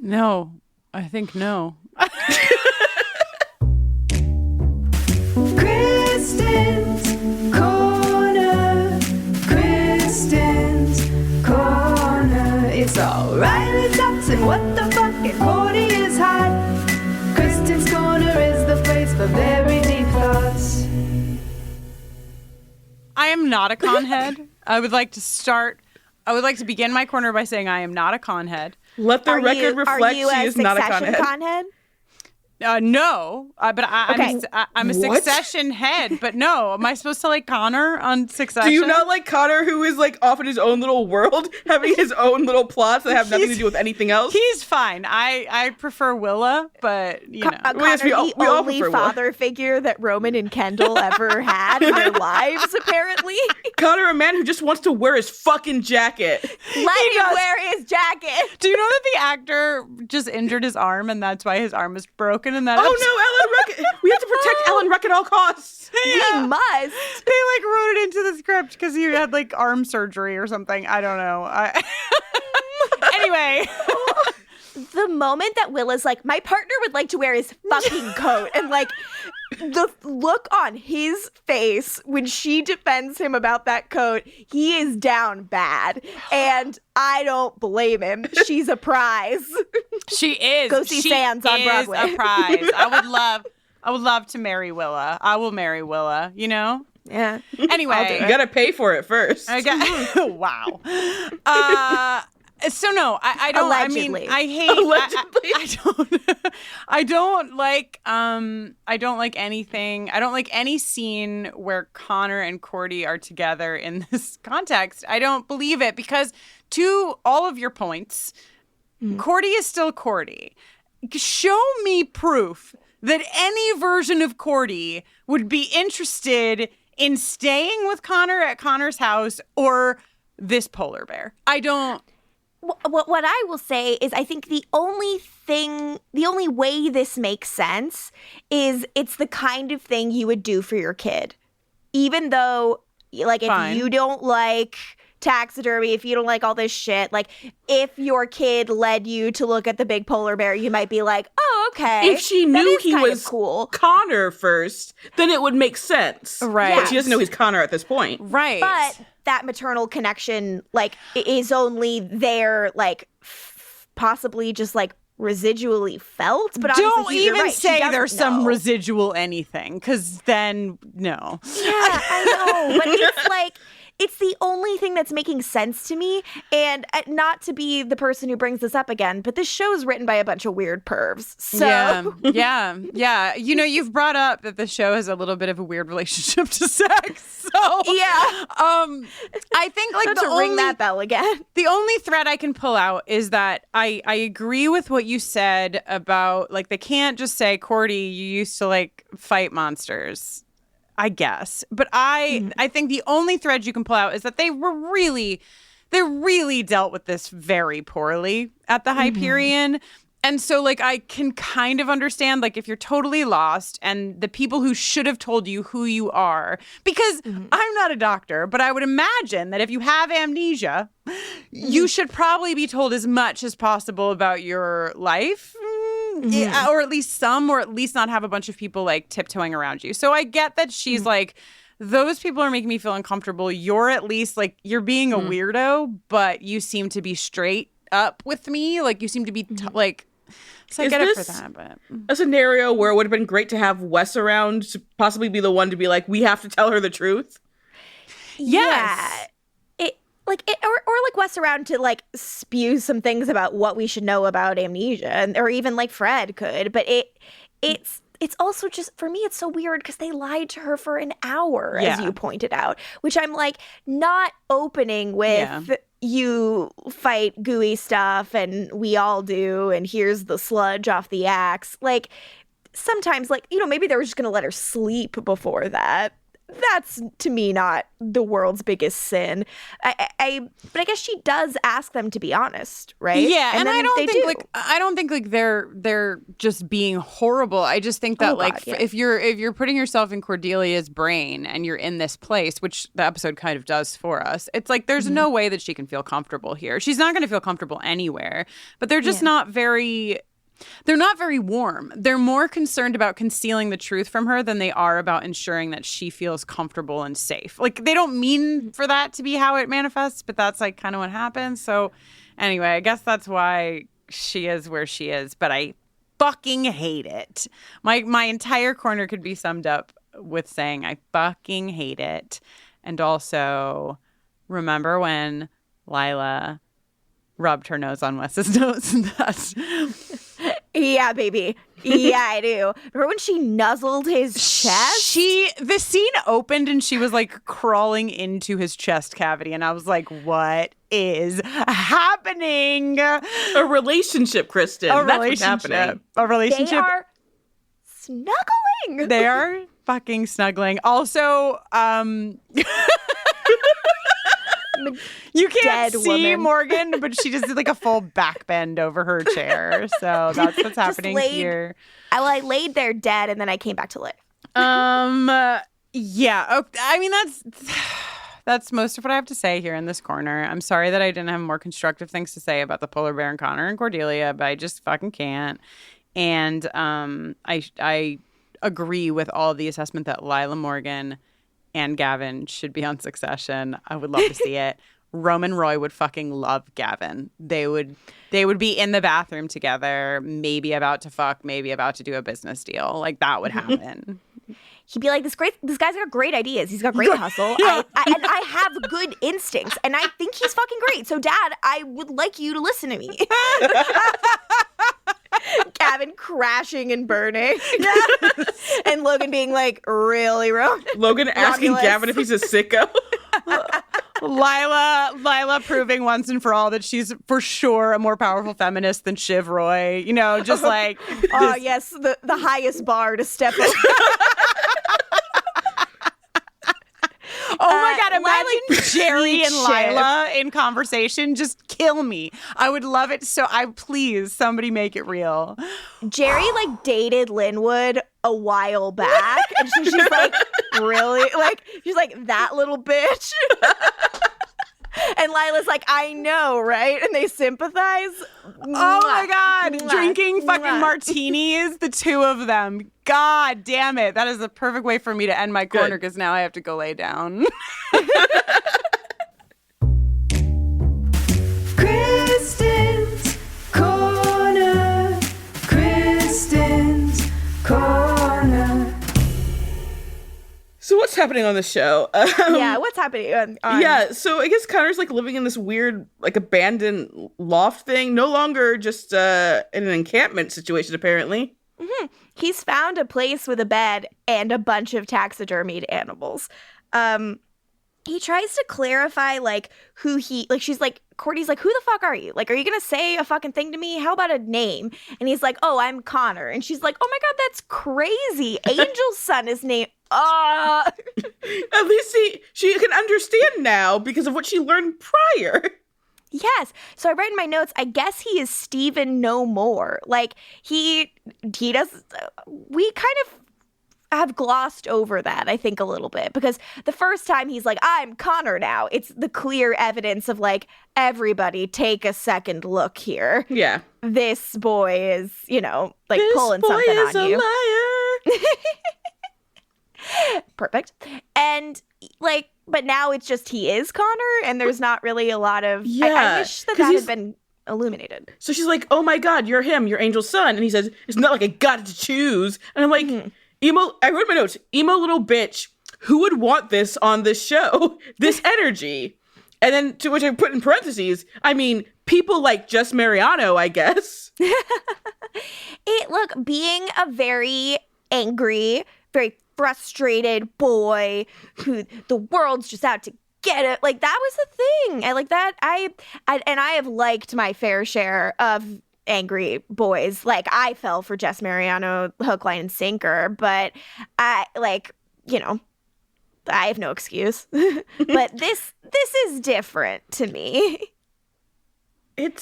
No, I think no. Kristen's Corner. Kristen's Corner. It's all Riley Thompson. What the fuck? And Cordy is am not a conhead. I would like to begin my corner by saying I am not a conhead. Let the record reflect she is not a conhead. No, but I'm a Succession head. But no, am I supposed to like Connor on Succession? Do you not like Connor, who is like off in his own little world, having his own little plots that have nothing to do with anything else? He's fine. I prefer Willa, but you know, Connor, the only father figure that Roman and Kendall ever had in their lives, apparently. Connor, a man who just wants to wear his fucking jacket. Let him wear his jacket. Do you know that the actor just injured his arm, and that's why his arm is broken? And that no, Ellen Ruck! We have to protect Ellen Ruck at all costs. Yeah. We must. They like wrote it into the script because he had like arm surgery or something. I don't know. Anyway. The moment that Willa's like, my partner would like to wear his fucking coat, and like the look on his face when she defends him about that coat, he is down bad. And I don't blame him. She's a prize. She is. Go see Sands on Broadway. A prize. I would love to marry Willa. I will marry Willa, you know? Yeah. Anyway. You gotta pay for it first. Wow. So no, I don't. Allegedly. I mean, I hate. Allegedly. I don't like. I don't like anything. I don't like any scene where Connor and Cordy are together in this context. I don't believe it because, to all of your points, Cordy is still Cordy. Show me proof that any version of Cordy would be interested in staying with Connor at Connor's house or this polar bear. I don't. What I will say is I think the only way this makes sense is it's the kind of thing you would do for your kid. Even though, like, if you don't like taxidermy, if you don't like all this shit, like, if your kid led you to look at the big polar bear, you might be like, oh, okay. If she knew he was cool. Connor first, then it would make sense. Right. But she doesn't know he's Connor at this point. Right. But that maternal connection, like, is only there, like, possibly just, like, residually felt. But don't even right. say there's some residual anything, because then, no. Yeah, I know. But it's like, it's the only thing that's making sense to me. And not to be the person who brings this up again, but this show is written by a bunch of weird pervs. So Yeah. You know, you've brought up that the show has a little bit of a weird relationship to sex. So yeah, I think like ring that bell again. The only thread I can pull out is that I agree with what you said about like they can't just say, Cordy, you used to like fight monsters. I guess. But I think the only thread you can pull out is that they really dealt with this very poorly at the Hyperion. And so, like, I can kind of understand, like, if you're totally lost and the people who should have told you who you are, because I'm not a doctor, but I would imagine that if you have amnesia, you should probably be told as much as possible about your life. Or at least some, or at least not have a bunch of people like tiptoeing around you. So I get that she's like, those people are making me feel uncomfortable. You're at least like, you're being a weirdo, but you seem to be straight up with me. Like you seem to be like, so I get it for that. But a scenario where it would have been great to have Wes around to possibly be the one to be like, we have to tell her the truth. Yes. Yeah. Or like Wes around to like spew some things about what we should know about amnesia, or even like Fred could. But it's also just, for me, it's so weird because they lied to her for an hour, as you pointed out, which I'm like, not opening with you fight gooey stuff and we all do, and here's the sludge off the axe. Like sometimes, like, you know, maybe they were just gonna let her sleep before that. That's, to me, not the world's biggest sin. But I guess she does ask them to be honest, right? Yeah, and I don't think like they're just being horrible. I just think that if you're putting yourself in Cordelia's brain and you're in this place, which the episode kind of does for us, it's like there's no way that she can feel comfortable here. She's not going to feel comfortable anywhere. But they're just not very. They're not very warm. They're more concerned about concealing the truth from her than they are about ensuring that she feels comfortable and safe. Like, they don't mean for that to be how it manifests, but that's, like, kind of what happens. So, anyway, I guess that's why she is where she is. But I fucking hate it. My entire corner could be summed up with saying I fucking hate it. And also, remember when Lilah rubbed her nose on Wes's nose? Yeah, baby. Yeah, I do. Remember when she nuzzled his chest? The scene opened and she was like crawling into his chest cavity, and I was like, what is happening? A relationship, Kristen. That's what's happening. A relationship. They are snuggling. They are fucking snuggling. Also, you can't see woman. Morgan, but she just did like a full back bend over her chair. So that's what's happening here. I laid there dead, and then I came back to life. Yeah. I mean, that's most of what I have to say here in this corner. I'm sorry that I didn't have more constructive things to say about the polar bear and Connor and Cordelia, but I just fucking can't. And I agree with all of the assessment that Lilah Morgan and Gavin should be on Succession. I would love to see it. Roman Roy would fucking love Gavin. They would be in the bathroom together, maybe about to fuck, maybe about to do a business deal. Like, that would happen. He'd be like, this guy's got great ideas. He's got great hustle. Yeah. And I have good instincts. And I think he's fucking great. So, Dad, I would like you to listen to me. Gavin crashing and burning. And Logan being like, really, Roman? Logan asking Romulus. Gavin if he's a sicko. Lilah proving once and for all that she's for sure a more powerful feminist than Shiv Roy. You know, just like... Oh, yes, the highest bar to step over. Oh my God, imagine Jerry and Lilah in conversation. Just kill me. I would love it. So please, somebody make it real. Jerry like dated Linwood a while back. And so she's like, really? Like, she's like, that little bitch. And Lilah's like, I know, right? And they sympathize. Oh my God. Drinking fucking martinis, the two of them. God damn it. That is the perfect way for me to end my corner because now I have to go lay down. Kristen's Corner. Kristen's Corner. So what's happening on the show? Yeah, what's happening? Yeah, so I guess Connor's like living in this weird, like abandoned loft thing. No longer just in an encampment situation, apparently. Mm-hmm. He's found a place with a bed and a bunch of taxidermied animals. He tries to clarify like who she's like, Cordy's like, who the fuck are you? Like, are you gonna say a fucking thing to me? How about a name? And he's like, oh, I'm Connor. And she's like, oh my God, that's crazy. Angel's son is named. At least she can understand now because of what she learned prior. Yes. So I read in my notes, I guess he is Stephen no more. Like, he does, we kind of have glossed over that, I think, a little bit. Because the first time he's like, I'm Connor now, it's the clear evidence of, like, everybody take a second look here. Yeah. This boy is, like, pulling something on you. This boy is a liar. Perfect. And, like, but now it's just he is Connor, and there's not really a lot of... Yeah. I wish that had been illuminated. So she's like, oh my God, you're him, you're Angel's son. And he says, it's not like I got to choose. And I'm like, emo, I wrote in my notes, emo little bitch, who would want this on this show? This energy. And then to which I put in parentheses, I mean, people like Jess Mariano, I guess. Look, being a very angry, very frustrated boy who the world's just out to get it, like, that was the thing. I like that. I have liked my fair share of angry boys. Like, I fell for Jess Mariano hook, line, and sinker, but I have no excuse. But this is different to me. I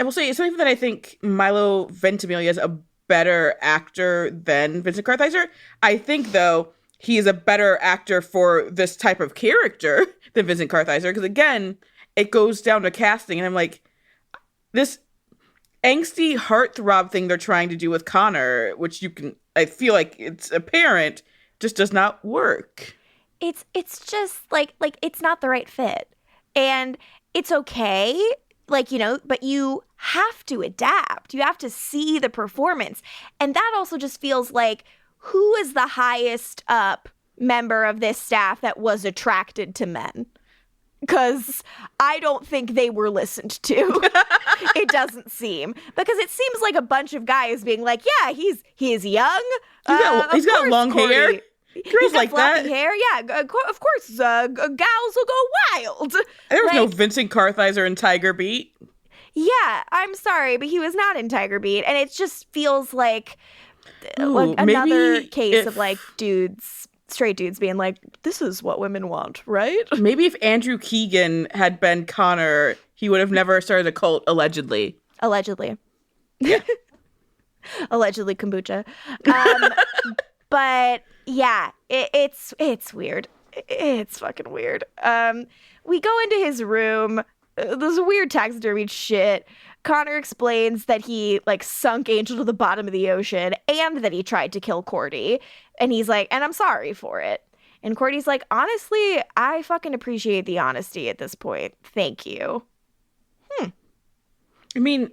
will say, it's something that I think Milo Ventimiglia is a better actor than Vincent Kartheiser. I think, though, he is a better actor for this type of character than Vincent Kartheiser, because, again, it goes down to casting, and I'm like, this angsty heartthrob thing they're trying to do with Connor, which I feel like it's apparent, just does not work. It's just, like, it's not the right fit. And it's okay, but you have to adapt. You have to see the performance. And that also just feels like, who is the highest up member of this staff that was attracted to men. Because I don't think they were listened to. It doesn't seem. Because it seems like a bunch of guys being like, yeah, he's young. He's got long hair. Girls like floppy that. hair. Yeah, of course, gals will go wild. There was no Vincent Kartheiser in Tiger Beat. Yeah, I'm sorry, but he was not in Tiger Beat. And it just feels like, another case of like straight dudes being like, this is what women want, right? Maybe if Andrew Keegan had been Connor, he would have never started a cult, allegedly. Allegedly. Yeah. Allegedly kombucha. But yeah, it's weird. It's fucking weird. We go into his room. There's weird taxidermy shit. Connor explains that he like sunk Angel to the bottom of the ocean and that he tried to kill Cordy. And he's like, and I'm sorry for it. And Cordy's like, honestly, I fucking appreciate the honesty at this point. Thank you. I mean,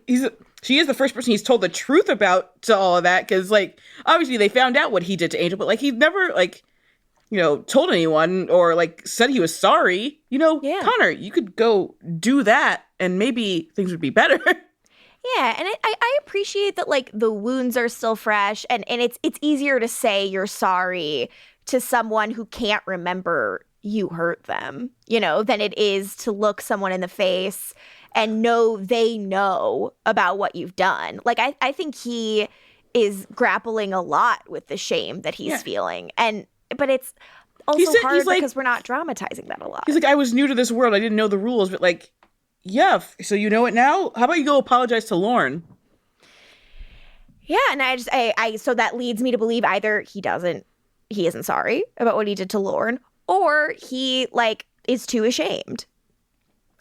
she is the first person he's told the truth about to all of that, because like obviously they found out what he did to Angel, but like he never like, told anyone or like said he was sorry. Connor, you could go do that and maybe things would be better. Yeah, and I appreciate that like the wounds are still fresh and it's easier to say you're sorry to someone who can't remember you hurt them, than it is to look someone in the face and know they know about what you've done. Like I think he is grappling a lot with the shame that he's feeling. But it's also hard because we're not dramatizing that a lot. He's like, I was new to this world. I didn't know the rules, but like, yeah, so you know it now? How about you go apologize to Lorne? Yeah, and so that leads me to believe either he isn't sorry about what he did to Lorne, or he like is too ashamed.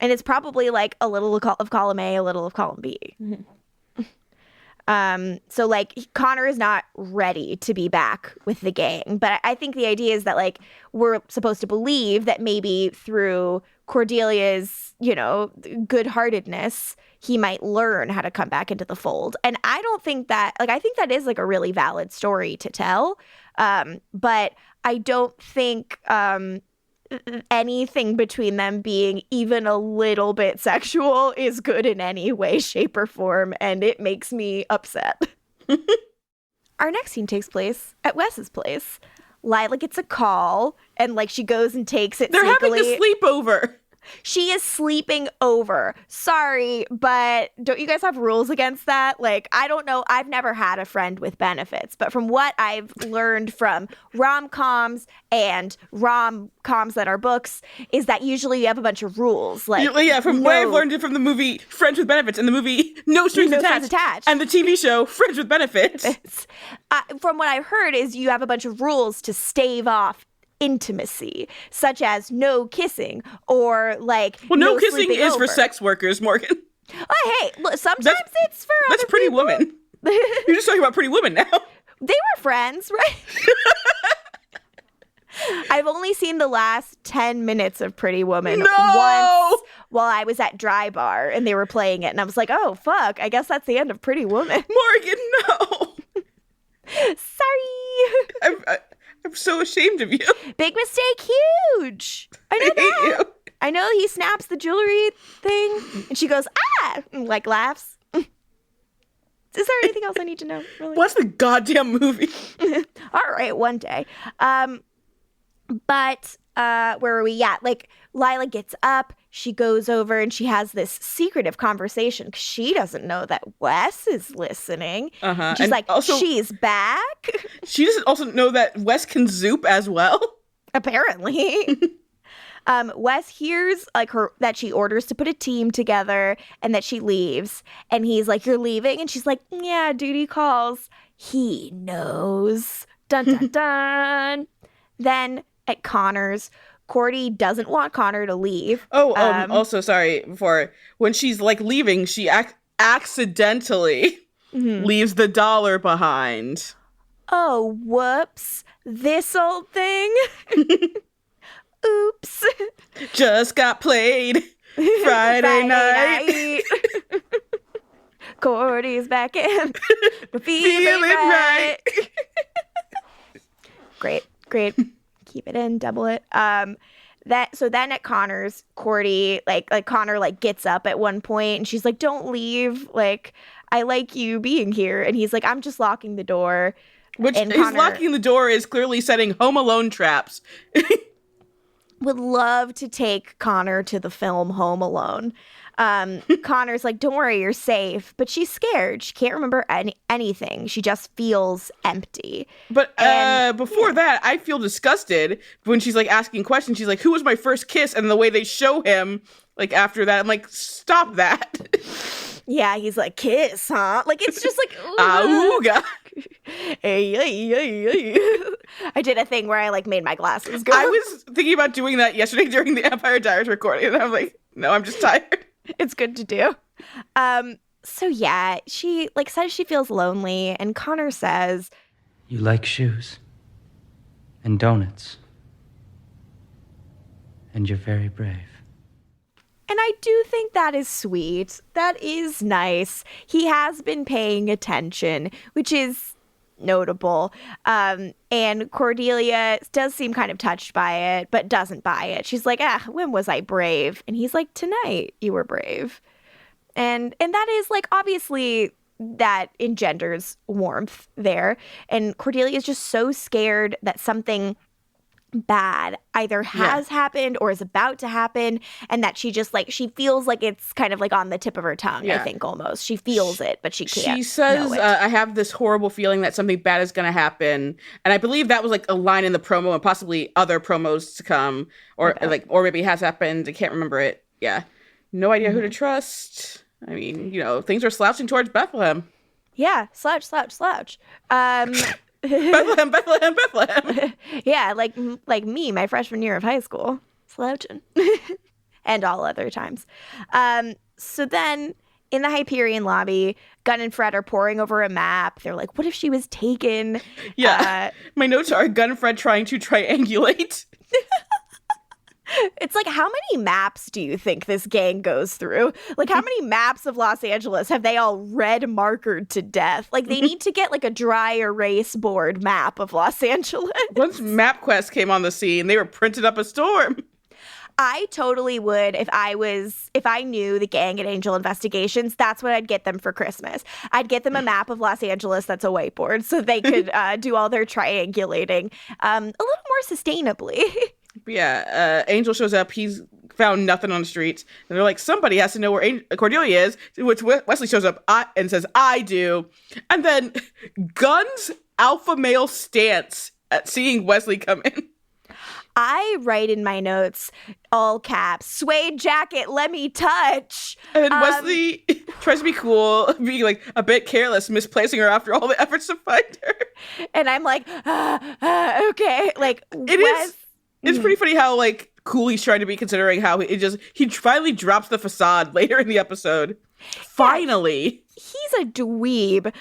And it's probably like a little of column A, a little of column B. Mm-hmm. So like Connor is not ready to be back with the gang, but I think the idea is that like we're supposed to believe that maybe through Cordelia's, good-heartedness, he might learn how to come back into the fold. And I don't think that, like, I think that is like a really valid story to tell. But I don't think anything between them being even a little bit sexual is good in any way, shape, or form, and it makes me upset. Our next scene takes place at Wes's place. Lilah gets a call, and like she goes and takes it. They're sneakily. having a sleepover. She is sleeping over. Sorry, but don't you guys have rules against that? Like, I don't know. I've never had a friend with benefits, but from what I've learned from rom-coms and rom-coms that are books is that usually you have a bunch of rules. Like, from what I've learned it from the movie Friends with Benefits and the movie No Strings Attached and the TV show Friends with Benefits. From what I've heard is you have a bunch of rules to stave off intimacy, such as no kissing or like no kissing is over. For sex workers, Morgan. Oh, hey, look, sometimes it's for that's other Pretty people. Woman. You're just talking about Pretty Woman now. They were friends, right? I've only seen the last 10 minutes of Pretty Woman once while I was at Dry Bar and they were playing it, and I was like, oh fuck, I guess that's the end of Pretty Woman. Morgan, no. Sorry. I'm so ashamed of you. Big mistake, huge. I know that. I know he snaps the jewelry thing, and she goes, ah, and like laughs. Is there anything else I need to know? Really? What's the goddamn movie? All right, one day. But where are we at? Like, Lilah gets up, she goes over, and she has this secretive conversation because she doesn't know that Wes is listening. She's and like, also, she's back. She doesn't also know that Wes can zoop as well. Apparently. Wes hears like that she orders to put a team together and that she leaves. And he's like, you're leaving? And she's like, yeah, duty calls. He knows. Dun, dun, dun. Then at Connor's, Cordy doesn't want Connor to leave. Also, sorry, before, when she's like leaving, she accidentally leaves the dollar behind. Oh, whoops. This old thing? Oops. Just got played Friday night. Cordy's back in. We're feeling right. Great. keep it in, double it. So then at Connor's, Cordy, like Connor like gets up at one point and she's like, don't leave. Like, I like you being here. And he's like, I'm just locking the door. Which and his locking the door is clearly setting Home Alone traps. Would love to take Connor to the film Home Alone. Connor's like, don't worry, you're safe. But she's scared. She can't remember anything. She just feels empty. But before that, I feel disgusted when she's like asking questions. She's like, who was my first kiss? And the way they show him, like after that, I'm like, stop that. Yeah, he's like, kiss, huh? Like, it's just like, Auga. I did a thing where I like made my glasses go. I was thinking about doing that yesterday during the Empire Diaries recording, and I was like, no, I'm just tired. It's good to do. So yeah, she like says she feels lonely, and Connor says, you like shoes and donuts, and you're very brave. And I do think that is sweet. That is nice. He has been paying attention, which is notable. And Cordelia does seem kind of touched by it, but doesn't buy it. She's like, when was I brave? And he's like, tonight you were brave. And that is like, obviously that engenders warmth there. And Cordelia is just so scared that something bad either has happened or is about to happen, and that she just like she feels like it's kind of like on the tip of her tongue. I think almost she feels it, but she can't. She says, I have this horrible feeling that something bad is going to happen, and I believe that was like a line in the promo and possibly other promos to come, or or maybe it has happened. I can't remember it. No idea who to trust. I mean, things are slouching towards Bethlehem. Slouch. Bethlehem. Yeah, like me, my freshman year of high school, slouching, and all other times. So then in the Hyperion lobby, Gunn and Fred are poring over a map. They're like, "What if she was taken?" Yeah, my notes are Gunn and Fred trying to triangulate. It's like, how many maps do you think this gang goes through? Like, how many maps of Los Angeles have they all red markered to death? Like, they need to get like a dry erase board map of Los Angeles. Once MapQuest came on the scene, they were printed up a storm. I totally would if I knew the gang at Angel Investigations. That's what I'd get them for Christmas. I'd get them a map of Los Angeles that's a whiteboard so they could do all their triangulating a little more sustainably. Yeah, Angel shows up. He's found nothing on the streets. And they're like, somebody has to know where Cordelia is, which Wesley shows up and says, I do. And then Gunn's alpha male stance at seeing Wesley come in. I write in my notes, all caps, suede jacket, let me touch. And Wesley tries to be cool, being like a bit careless, misplacing her after all the efforts to find her. And I'm like, okay. Like, It's pretty funny how like cool he's trying to be, considering how he finally drops the facade later in the episode. Finally. He's a dweeb.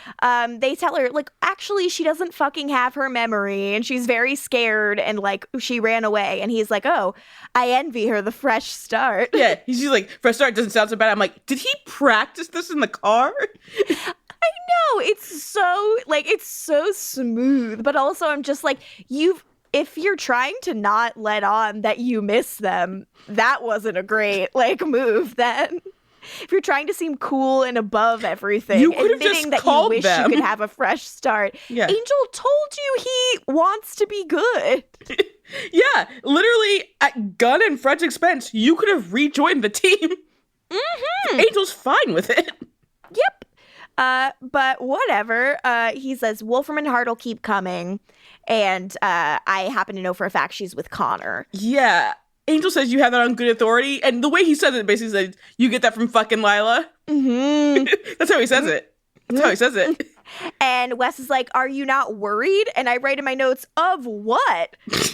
They tell her, like, actually, she doesn't fucking have her memory, and she's very scared, and, like, she ran away. And he's like, oh, I envy her the fresh start. Yeah, he's like, fresh start doesn't sound so bad. I'm like, did he practice this in the car? I know. It's so smooth. But also, I'm just like, if you're trying to not let on that you miss them, that wasn't a great, move then. If you're trying to seem cool and above everything, you could have admitting just that called you wish them. you could have a fresh start. Yeah. Angel told you he wants to be good. Yeah, literally at Gunn and Fred's expense, you could have rejoined the team. Mm-hmm. Angel's fine with it. Yep. But whatever. He says Wolfram and Hart will keep coming, and I happen to know for a fact she's with Connor. Yeah. Angel says you have that on good authority, and the way he says it basically says, you get that from fucking Lilah. Mm-hmm. That's how he says it. That's how he says it. And Wes is like, are you not worried? And I write in my notes, of what? Because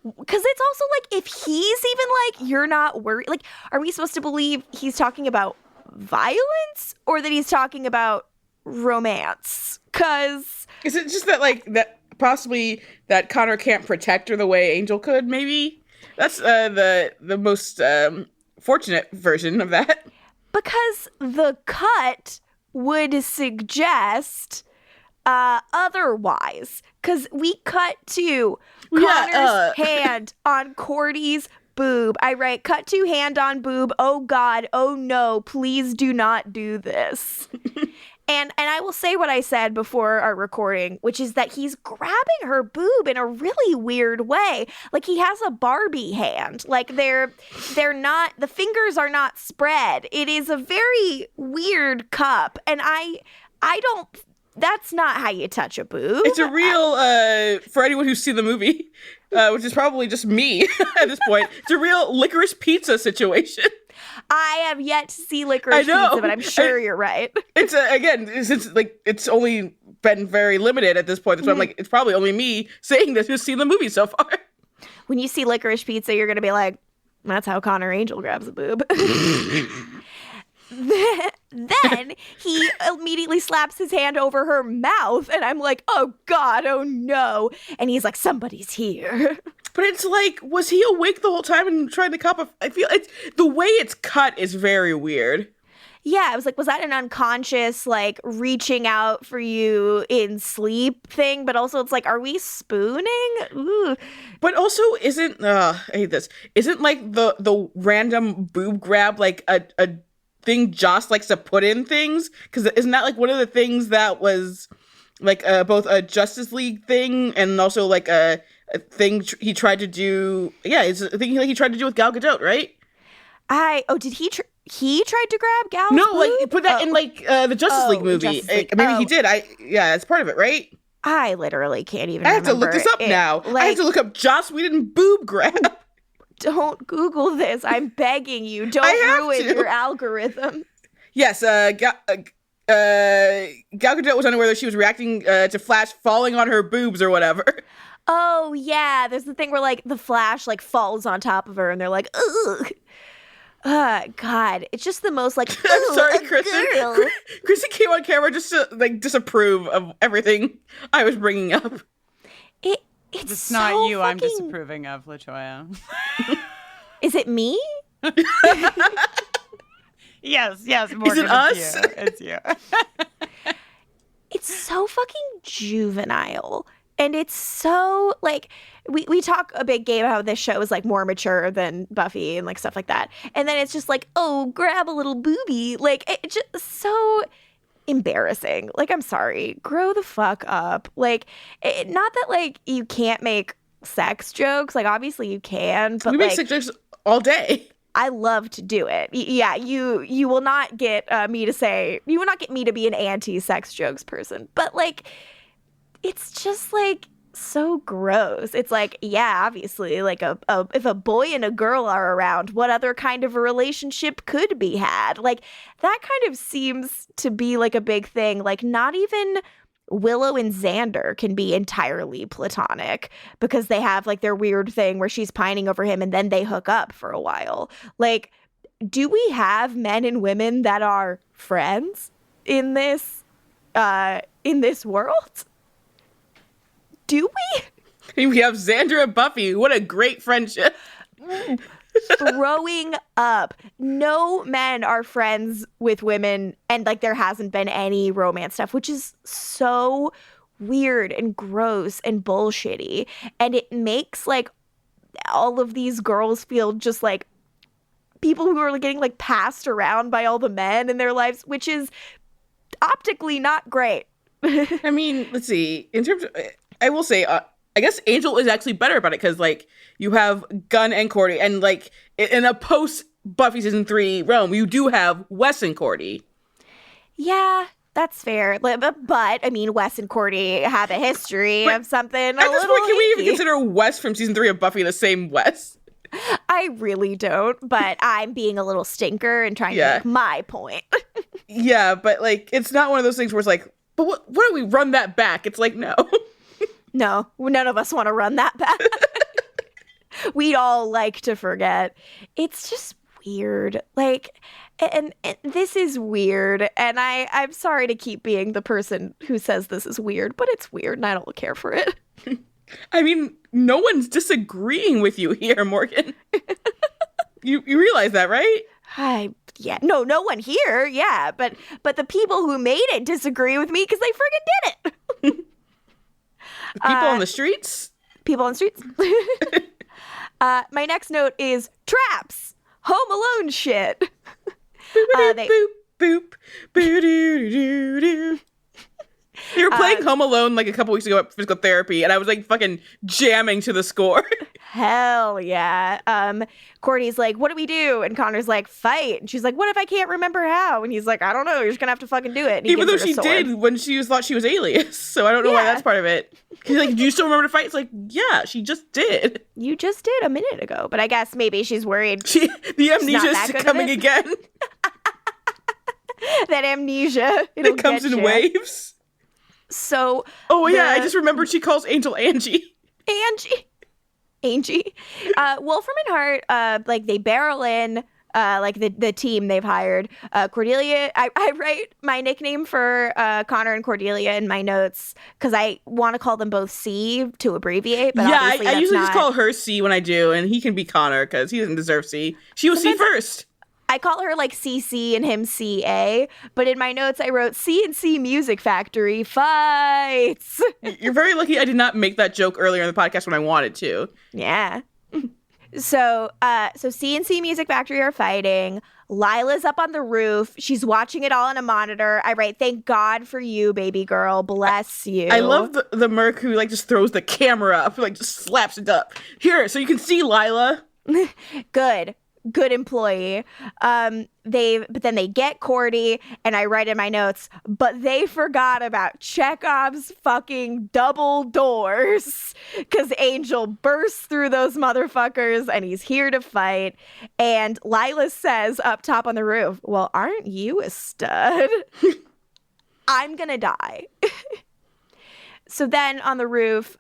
it's also like, if he's even like, you're not worried, like, are we supposed to believe he's talking about violence or that he's talking about romance? Because is it just that, like, that possibly that Connor can't protect her the way Angel could, maybe? That's the most fortunate version of that. Because the cut would suggest otherwise, because we cut to Connor's hand on Cordy's boob. I write, cut to hand on boob. Oh God, oh no, please do not do this. And I will say what I said before our recording, which is that he's grabbing her boob in a really weird way. Like he has a Barbie hand. Like they're not, the fingers are not spread. It is a very weird cup. And I don't, that's not how you touch a boob. It's a real, for anyone who's seen the movie, which is probably just me at this point, it's a real licorice pizza situation. I have yet to see licorice pizza, but I'm sure you're right. It's again, since like it's only been very limited at this point, so I'm like, it's probably only me saying this who's seen the movie so far. When you see licorice pizza, you're gonna be like, that's how Connor Angel grabs a boob. Then he immediately slaps his hand over her mouth, and I'm like, oh God, oh no. And he's like, somebody's here. But it's like, was he awake the whole time and trying to cop I feel it's the way it's cut is very weird. Yeah, I was like, was that an unconscious, like, reaching out for you in sleep thing? But also, it's like, are we spooning? Ooh. But also, I hate this. Isn't like the random boob grab like a thing Joss likes to put in things? Because isn't that like one of the things that was like both a Justice League thing and also like a thing he tried to do? Yeah, it's a thing he tried to do with Gal Gadot, right? Did he tried to grab Gal's No, boob? like put that in like the Justice League movie. Justice League. Maybe he did. It's part of it, right? I literally can't even I have to look this up now. I have to look up Joss Whedon boob grab. Don't Google this. I'm begging you. Don't ruin your algorithm. Yes, Gal Gadot was unaware that she was reacting to Flash falling on her boobs or whatever. Oh, yeah. There's the thing where, like, the Flash, like, falls on top of her, and they're like, ugh. God. It's just the most, like, I'm sorry, Kristen. Kristen came on camera just to, like, disapprove of everything I was bringing up. It's not so you I'm disapproving of, LaToya. Is it me? Yes, Morgan, is it us? It's you. It's so fucking juvenile. And it's so, like, we talk a big game how this show is, like, more mature than Buffy and, like, stuff like that. And then it's just like, oh, grab a little booby. Like, it's just so embarrassing. Like, I'm sorry. Grow the fuck up. Like, not that, like, you can't make sex jokes. Like, obviously you can. But we make sex jokes all day. I love to do it. Yeah, you will not get me to say, you will not get me to be an anti-sex jokes person. But, like, it's just, like, so gross. It's like, yeah, obviously, like, if a boy and a girl are around, what other kind of a relationship could be had? Like, that kind of seems to be, like, a big thing. Like, not even Willow and Xander can be entirely platonic because they have, like, their weird thing where she's pining over him and then they hook up for a while. Like, do we have men and women that are friends in this world? Do we? We have Xander and Buffy. What a great friendship. Throwing up. No men are friends with women, and, like, there hasn't been any romance stuff, which is so weird and gross and bullshitty. And it makes, like, all of these girls feel just like people who are getting, like, passed around by all the men in their lives, which is optically not great. I mean, let's see. In terms of, I will say, I guess Angel is actually better about it because, like, you have Gunn and Cordy, and, like, in a post Buffy season 3 realm, you do have Wes and Cordy. Yeah, that's fair. But I mean, Wes and Cordy have a history of something. At this point, can we even consider Wes from season 3 of Buffy the same Wes? I really don't, but I'm being a little stinker and trying to make my point. Yeah, but, like, it's not one of those things where it's like, but what do we run that back? It's like, no. No, none of us want to run that back. We'd all like to forget. It's just weird. Like, and this is weird. And I'm sorry to keep being the person who says this is weird, but it's weird and I don't care for it. I mean, no one's disagreeing with you here, Morgan. You realize that, right? No one here. Yeah, but the people who made it disagree with me because they friggin' did it. People on the streets? People on the streets. My next note is traps. Home Alone shit. Boop, boop, boo-doo-doo-doo-doo. You were playing Home Alone like a couple weeks ago at physical therapy, and I was like fucking jamming to the score. Hell yeah. Cordy's like, what do we do? And Connor's like, fight. And she's like, what if I can't remember how? And he's like, I don't know. You're just gonna have to fucking do it. And even though she did when she thought she was Alias, so I don't know why that's part of it. He's like, do you still remember to fight? It's like, yeah, she just did. You just did a minute ago, but I guess maybe she's worried. The amnesia is coming again. That amnesia, it comes in waves. So, I just remembered she calls Angel Angie. Angie. Wolfram and Hart, like they barrel in, like the team they've hired. Cordelia, I write my nickname for Connor and Cordelia in my notes because I want to call them both C to abbreviate. But I usually just call her C when I do, and he can be Connor because he doesn't deserve C. She was C first. I call her like CC and him CA, but in my notes I wrote C&C Music Factory fights. You're very lucky I did not make that joke earlier in the podcast when I wanted to. Yeah. So C&C Music Factory are fighting. Lila's up on the roof. She's watching it all on a monitor. I write, thank God for you, baby girl. Bless you. I love the merc who like just throws the camera up, like just slaps it up. Here, so you can see Lila. Good employee. But then they get Cordy, and I write in my notes, but they forgot about Chekhov's fucking double doors, because Angel bursts through those motherfuckers, and he's here to fight. And Lila says up top on the roof, well, aren't you a stud? I'm gonna die. So then on the roof,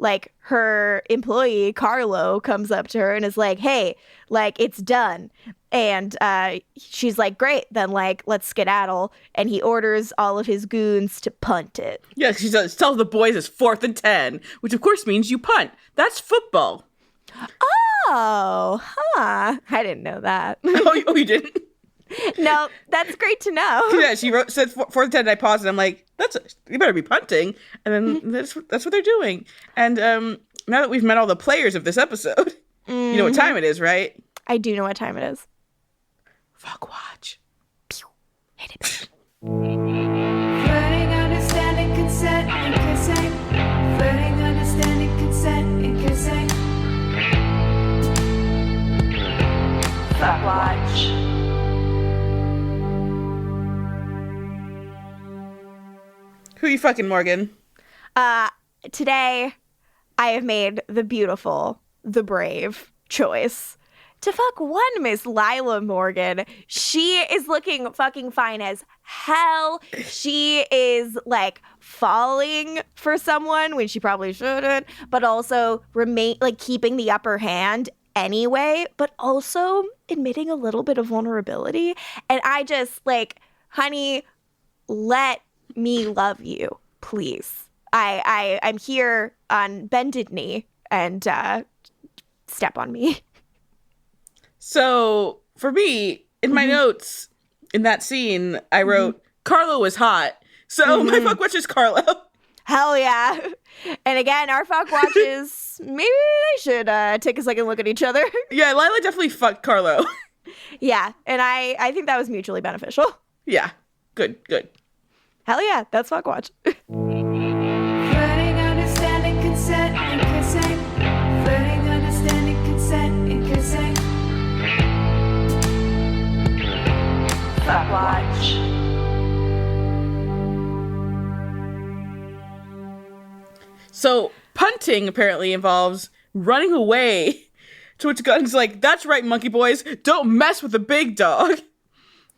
like her employee, Carlo, comes up to her and is like, hey, like it's done. And she's like, great, then like, let's skedaddle. And he orders all of his goons to punt it. Yeah, she tells the boys it's 4th and 10, which of course means you punt. That's football. Oh, huh. I didn't know that. Oh, you didn't? No, that's great to know. Yeah, she said 4th and 10, and I paused, and I'm like, you better be punting. And then that's what they're doing. And now that we've met all the players of this episode, you know what time it is, right? I do know what time it is. Fuck watch. Pew. Hit it. Flirting, understanding, consent, and kissing. Flirting, understanding, consent, and kissing. Fuck watch. Who you fucking, Morgan? Today, I have made the beautiful, the brave choice to fuck one Miss Lilah Morgan. She is looking fucking fine as hell. She is like falling for someone when she probably shouldn't, but also keeping the upper hand anyway, but also admitting a little bit of vulnerability. And I just like, honey, let me love you, please. I'm here on bended knee, and step on me. So for me, in my notes in that scene, I wrote Carlo is hot. So my fuck watch is Carlo. Hell yeah. And again, our fuck watches, maybe they should take a second look at each other. Yeah, Lilah definitely fucked Carlo. Yeah, and I think that was mutually beneficial. Yeah, good. Hell yeah, that's fuck watch. Flirting, understanding, consent, and kissing. Flirting, understanding, consent, and kissing. Fuck watch. So punting apparently involves running away, to which Gunn's like, that's right, monkey boys, don't mess with the big dog,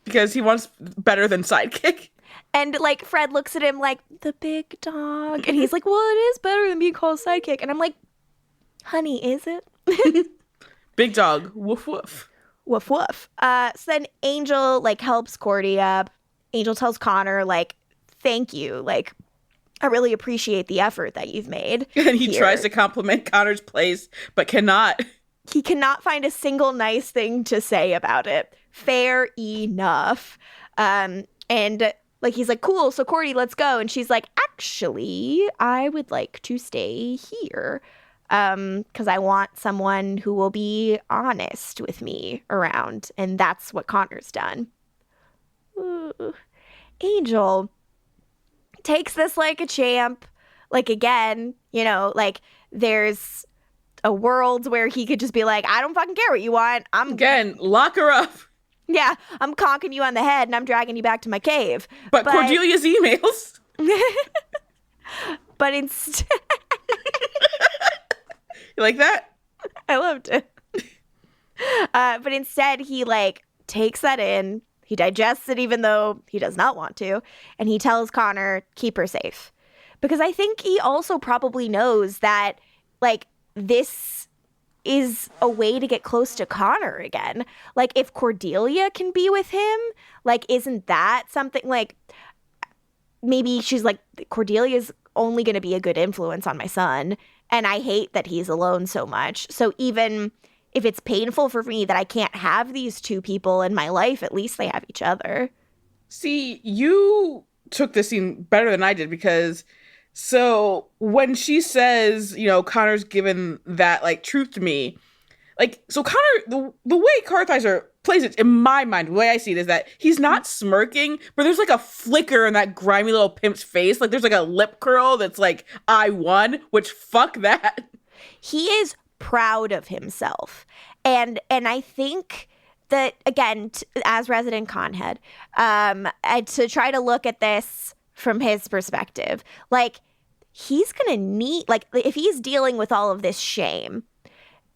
because he wants better than sidekick. And like Fred looks at him like, the big dog, and he's like, well, it is better than being called sidekick. And I'm like, honey, is it? Big dog, woof woof. Woof woof. So then Angel like helps Cordy up. Angel tells Connor like, thank you, like I really appreciate the effort that you've made. And he tries to compliment Connor's place, but cannot. He cannot find a single nice thing to say about it. Fair enough. And Like, he's like, cool, so Cordy, let's go. And she's like, actually, I would like to stay here. Because I want someone who will be honest with me around. And that's what Connor's done. Ooh. Angel takes this like a champ. Like, again, you know, like, there's a world where he could just be like, I don't fucking care what you want. Again, lock her up. Yeah, I'm conking you on the head and I'm dragging you back to my cave. But Cordelia's emails. But instead... You like that? I loved it. But instead, he, like, takes that in. He digests it even though he does not want to. And he tells Connor, keep her safe. Because I think he also probably knows that, like, this is a way to get close to Connor again. Like, if Cordelia can be with him, like, isn't that something, like, maybe she's like, Cordelia's only going to be a good influence on my son, and I hate that he's alone so much. So even if it's painful for me that I can't have these two people in my life, at least they have each other. See, you took this scene better than I did, because so when she says, you know, Connor's given that, like, truth to me, like, so Connor, the way Kartheiser plays it, in my mind, the way I see it is that he's not smirking, but there's, like, a flicker in that grimy little pimp's face. Like, there's, like, a lip curl that's like, I won, which, fuck that. He is proud of himself. And I think that, again, as resident conhead, to try to look at this from his perspective, like, he's gonna need, like, if he's dealing with all of this shame,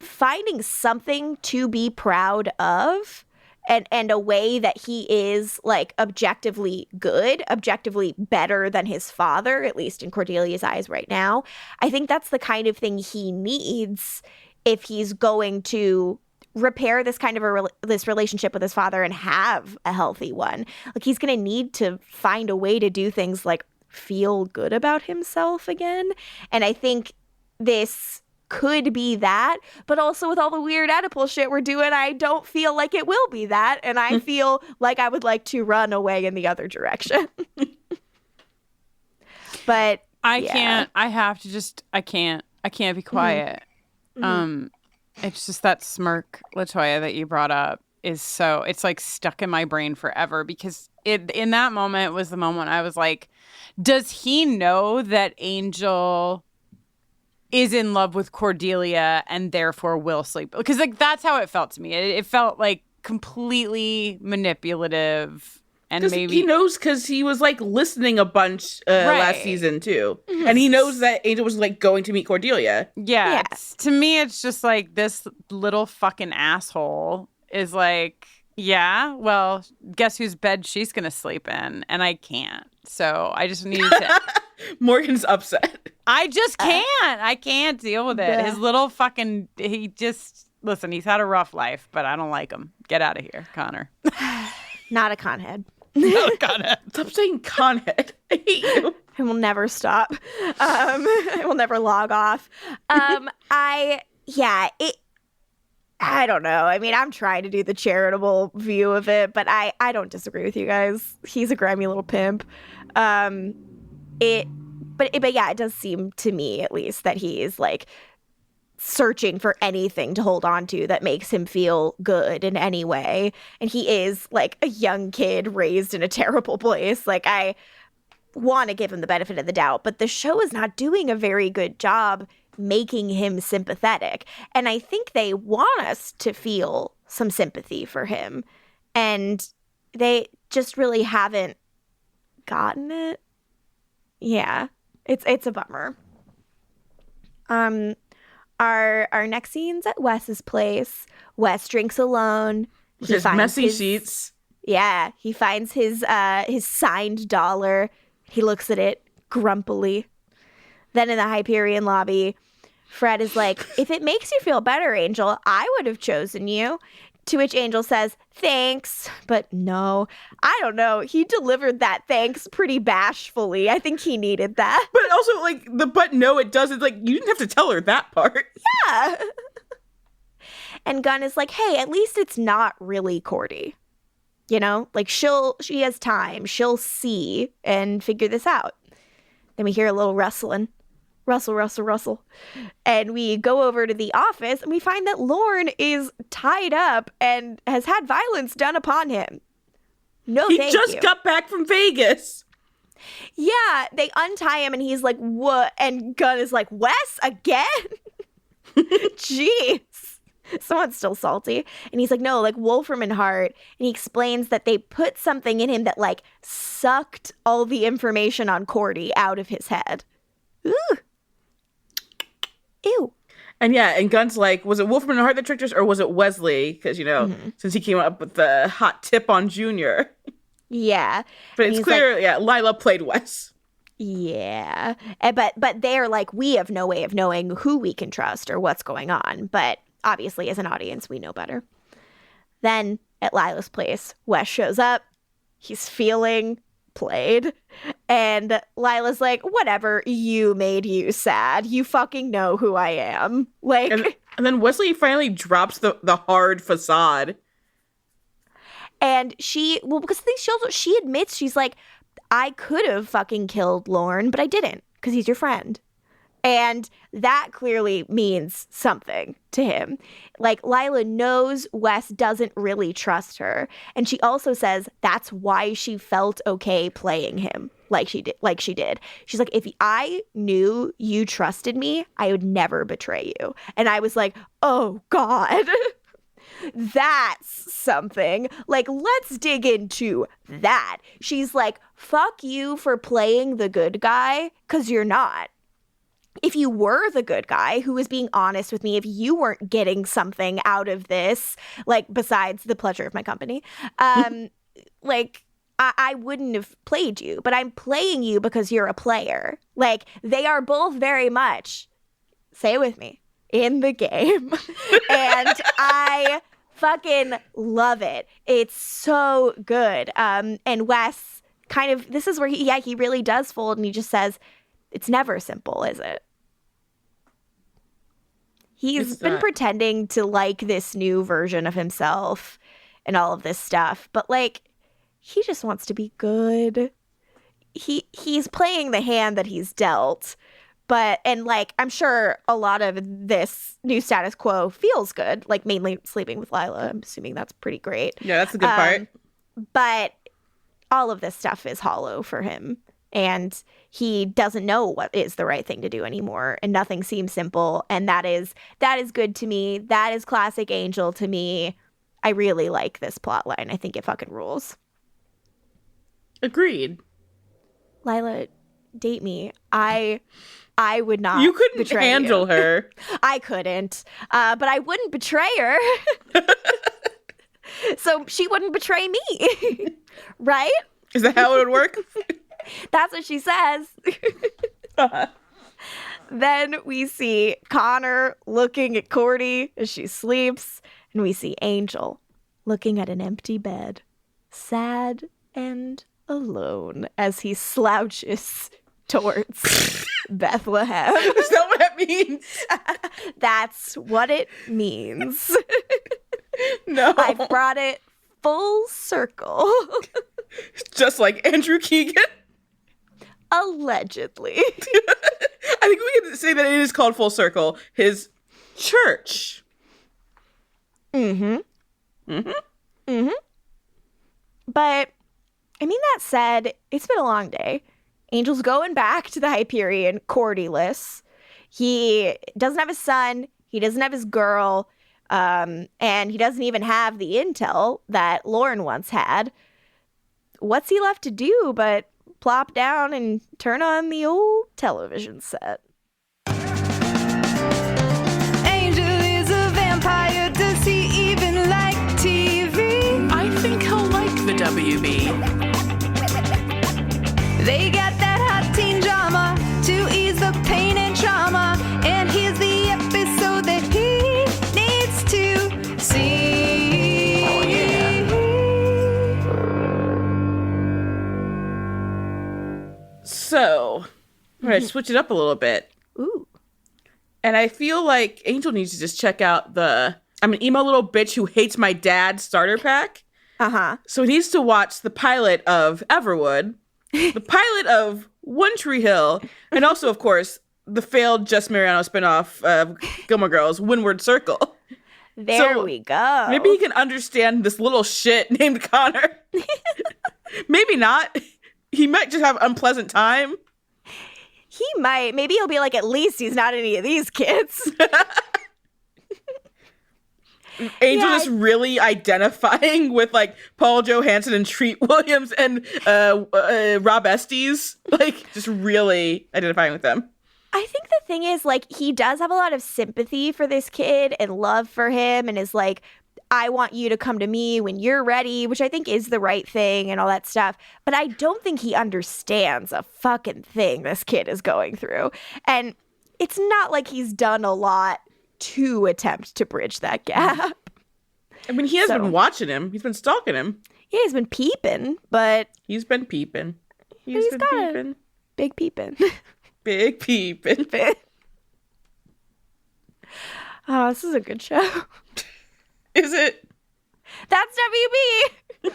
finding something to be proud of and a way that he is, like, objectively good, objectively better than his father, at least in Cordelia's eyes right now, I think that's the kind of thing he needs if he's going to repair this kind of this relationship with his father and have a healthy one. Like, he's going to need to find a way to do things like feel good about himself again. And I think this could be that, but also with all the weird Oedipal shit we're doing, I don't feel like it will be that. And I feel like I would like to run away in the other direction. But I can't be quiet. Mm-hmm. It's just that smirk, LaToya, that you brought up is so, it's like stuck in my brain forever, because in that moment was the moment I was like, does he know that Angel is in love with Cordelia and therefore will sleep? Because, like, that's how it felt to me. It felt like completely manipulative. And maybe he knows, because he was, like, listening a bunch last season too, and he knows that Angel was, like, going to meet Cordelia. Yeah. To me, it's just like this little fucking asshole is like, yeah, well, guess whose bed she's gonna sleep in, and I can't. So I just need to. Morgan's upset. I just can't. I can't deal with it. His little fucking. He just listen. He's had a rough life, but I don't like him. Get out of here, Connor. Not a conhead. Not a conhead. Stop saying conhead. I hate you. I will never stop. I will never log off. I don't know. I mean, I'm trying to do the charitable view of it, but I don't disagree with you guys. He's a grimy little pimp. But yeah, it does seem to me, at least, that he is, like, searching for anything to hold on to that makes him feel good in any way. And he is, like, a young kid raised in a terrible place. Like, I want to give him the benefit of the doubt, but the show is not doing a very good job making him sympathetic. And I think they want us to feel some sympathy for him. And they just really haven't gotten it. Yeah, it's a bummer. Our next scene's at Wes's place. Wes drinks alone. He finds messy sheets. Yeah, he finds his signed dollar. He looks at it grumpily. Then in the Hyperion lobby, Fred is like, if it makes you feel better, Angel, I would have chosen you. To which Angel says, thanks, but no. I don't know. He delivered that thanks pretty bashfully. I think he needed that. But also, like, but no, it doesn't. Like, you didn't have to tell her that part. Yeah. And Gunn is like, hey, at least it's not really Cordy. You know, like she has time. She'll see and figure this out. Then we hear a little rustling. Rustle, rustle, rustle. And we go over to the office and we find that Lorne is tied up and has had violence done upon him. No, he thank just you. got back from Vegas. Yeah, they untie him and he's like, what? And Gunn is like, Wes, again? Jeez. Someone's still salty. And he's like, no, like Wolfram and Hart. And he explains that they put something in him that like sucked all the information on Cordy out of his head. Ooh. Ew. And yeah, and Gunn's like, was it Wolfram and Hart that tricked us, or was it Wesley? Because, you know, since he came up with the hot tip on Junior. Yeah. But it's clear, like, Lilah played Wes. Yeah. But they're like, we have no way of knowing who we can trust or what's going on. But obviously, as an audience, we know better. Then, at Lilah's place, Wes shows up. He's feeling played. And Lilah's like, whatever, you made you sad. You fucking know who I am. Like, and then Wesley finally drops the hard facade. And because of these shows, she admits, she's like, I could have fucking killed Lorne, but I didn't, because he's your friend. And that clearly means something to him. Like, Lilah knows Wes doesn't really trust her. And she also says that's why she felt okay playing him like she did. She's like, if I knew you trusted me, I would never betray you. And I was like, oh, God. That's something. Like, let's dig into that. She's like, fuck you for playing the good guy, because you're not. If you were the good guy who was being honest with me, if you weren't getting something out of this, like, besides the pleasure of my company, like, I wouldn't have played you. But I'm playing you because you're a player. Like, they are both very much, say it with me, in the game. And I fucking love it. It's so good. And Wes kind of, this is where he really does fold, and he just says, it's never simple, is it? He's been pretending to like this new version of himself and all of this stuff, but like, he just wants to be good. He's playing the hand that he's dealt, and like, I'm sure a lot of this new status quo feels good, like mainly sleeping with Lilah. I'm assuming that's pretty great. Yeah, that's a good part. But all of this stuff is hollow for him. And he doesn't know what is the right thing to do anymore. And nothing seems simple. And that is good to me. That is classic Angel to me. I really like this plot line. I think it fucking rules. Agreed. Lilah, date me. I would not. You couldn't betray handle her. I couldn't. But I wouldn't betray her. So she wouldn't betray me. Right? Is that how it would work? That's what she says. Then we see Connor looking at Cordy as she sleeps, and we see Angel looking at an empty bed, sad and alone as he slouches towards Bethlehem. Is that what that means? That's what it means. No. I brought it full circle. Just like Andrew Keegan? Allegedly. I think we can say that it is called full circle. His church. Mm-hmm. Mm-hmm. Mm-hmm. But, I mean, that said, it's been a long day. Angel's going back to the Hyperion, Cordy-less. He doesn't have his son. He doesn't have his girl. And he doesn't even have the intel that Lorne once had. What's he left to do but plop down and turn on the old television set? Angel is a vampire. Does he even like TV? I think he'll like the WB. They got that hot teen drama to ease the pain and trauma. And here's the episode that he needs to see. Oh, yeah. So, I'm going to switch it up a little bit. Ooh. And I feel like Angel needs to just check out I'm an emo little bitch who hates my dad starter pack. Uh-huh. So he needs to watch the pilot of Everwood, the pilot of One Tree Hill, and also, of course, the failed Just Mariano spinoff of Gilmore Girls, Windward Circle. There we go. Maybe he can understand this little shit named Connor. Maybe not. He might just have unpleasant time. He might. Maybe he'll be like, at least he's not any of these kids. Angel is really identifying with like Paul Johansson and Treat Williams and Rob Estes. Like, just really identifying with them. I think the thing is, like, he does have a lot of sympathy for this kid and love for him and is like, I want you to come to me when you're ready, which I think is the right thing and all that stuff. But I don't think he understands a fucking thing this kid is going through. And it's not like he's done a lot to attempt to bridge that gap. I mean, he has been watching him. He's been stalking him. Yeah, he's been peeping, but... He's been peeping. He's got peeping. Big peeping. Big peeping. Oh, this is a good show. Is it? That's WB.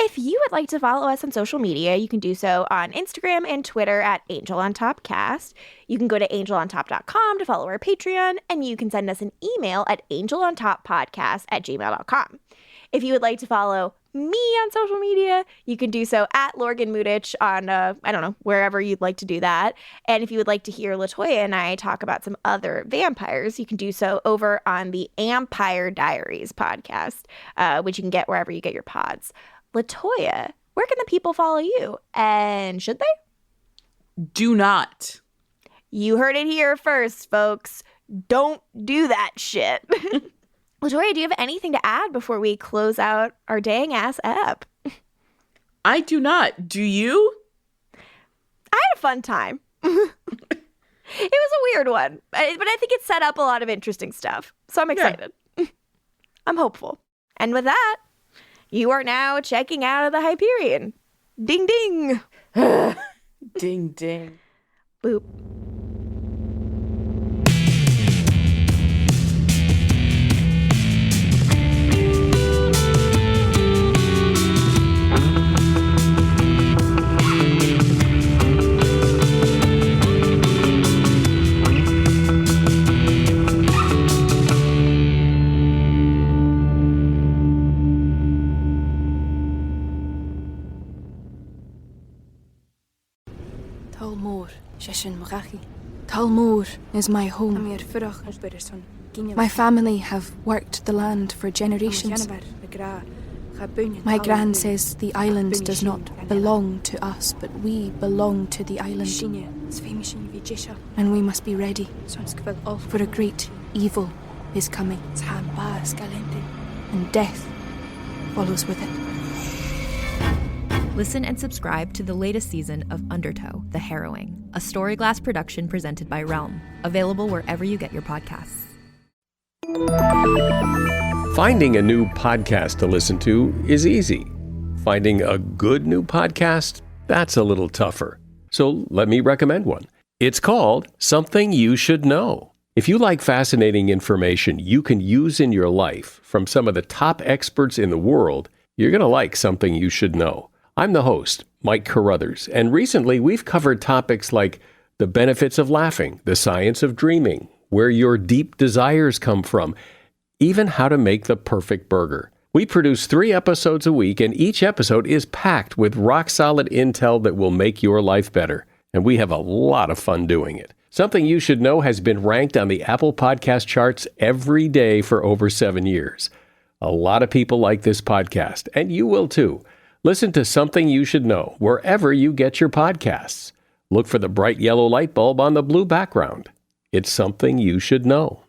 If you would like to follow us on social media, you can do so on Instagram and Twitter at AngelOnTopCast. You can go to angelontop.com to follow our Patreon, and you can send us an email at angelontoppodcast@gmail.com. If you would like to follow me on social media, you can do so at Lorgan Mutich on, I don't know, wherever you'd like to do that. And if you would like to hear LaToya and I talk about some other vampires, you can do so over on the Ampire Diaries podcast, which you can get wherever you get your pods. LaToya, where can the people follow you? And should they? Do not. You heard it here first, folks. Don't do that shit. LaToya, do you have anything to add before we close out our dang ass ep? I do not. Do you? I had a fun time. It was a weird one, but I think it set up a lot of interesting stuff. So I'm excited. Yeah. I'm hopeful. And with that, you are now checking out of the Hyperion. Ding, ding. Ding, ding. Boop. Talmor is my home. My family have worked the land for generations. My gran says the island does not belong to us, but we belong to the island. And we must be ready, for a great evil is coming, and death follows with it. Listen and subscribe to the latest season of Undertow, The Harrowing, a Storyglass production presented by Realm, available wherever you get your podcasts. Finding a new podcast to listen to is easy. Finding a good new podcast, that's a little tougher. So let me recommend one. It's called Something You Should Know. If you like fascinating information you can use in your life from some of the top experts in the world, you're going to like Something You Should Know. I'm the host, Mike Carruthers, and recently we've covered topics like the benefits of laughing, the science of dreaming, where your deep desires come from, even how to make the perfect burger. We produce 3 episodes a week, and each episode is packed with rock-solid intel that will make your life better, and we have a lot of fun doing it. Something You Should Know has been ranked on the Apple Podcast charts every day for over 7 years. A lot of people like this podcast, and you will too. Listen to Something You Should Know wherever you get your podcasts. Look for the bright yellow light bulb on the blue background. It's Something You Should Know.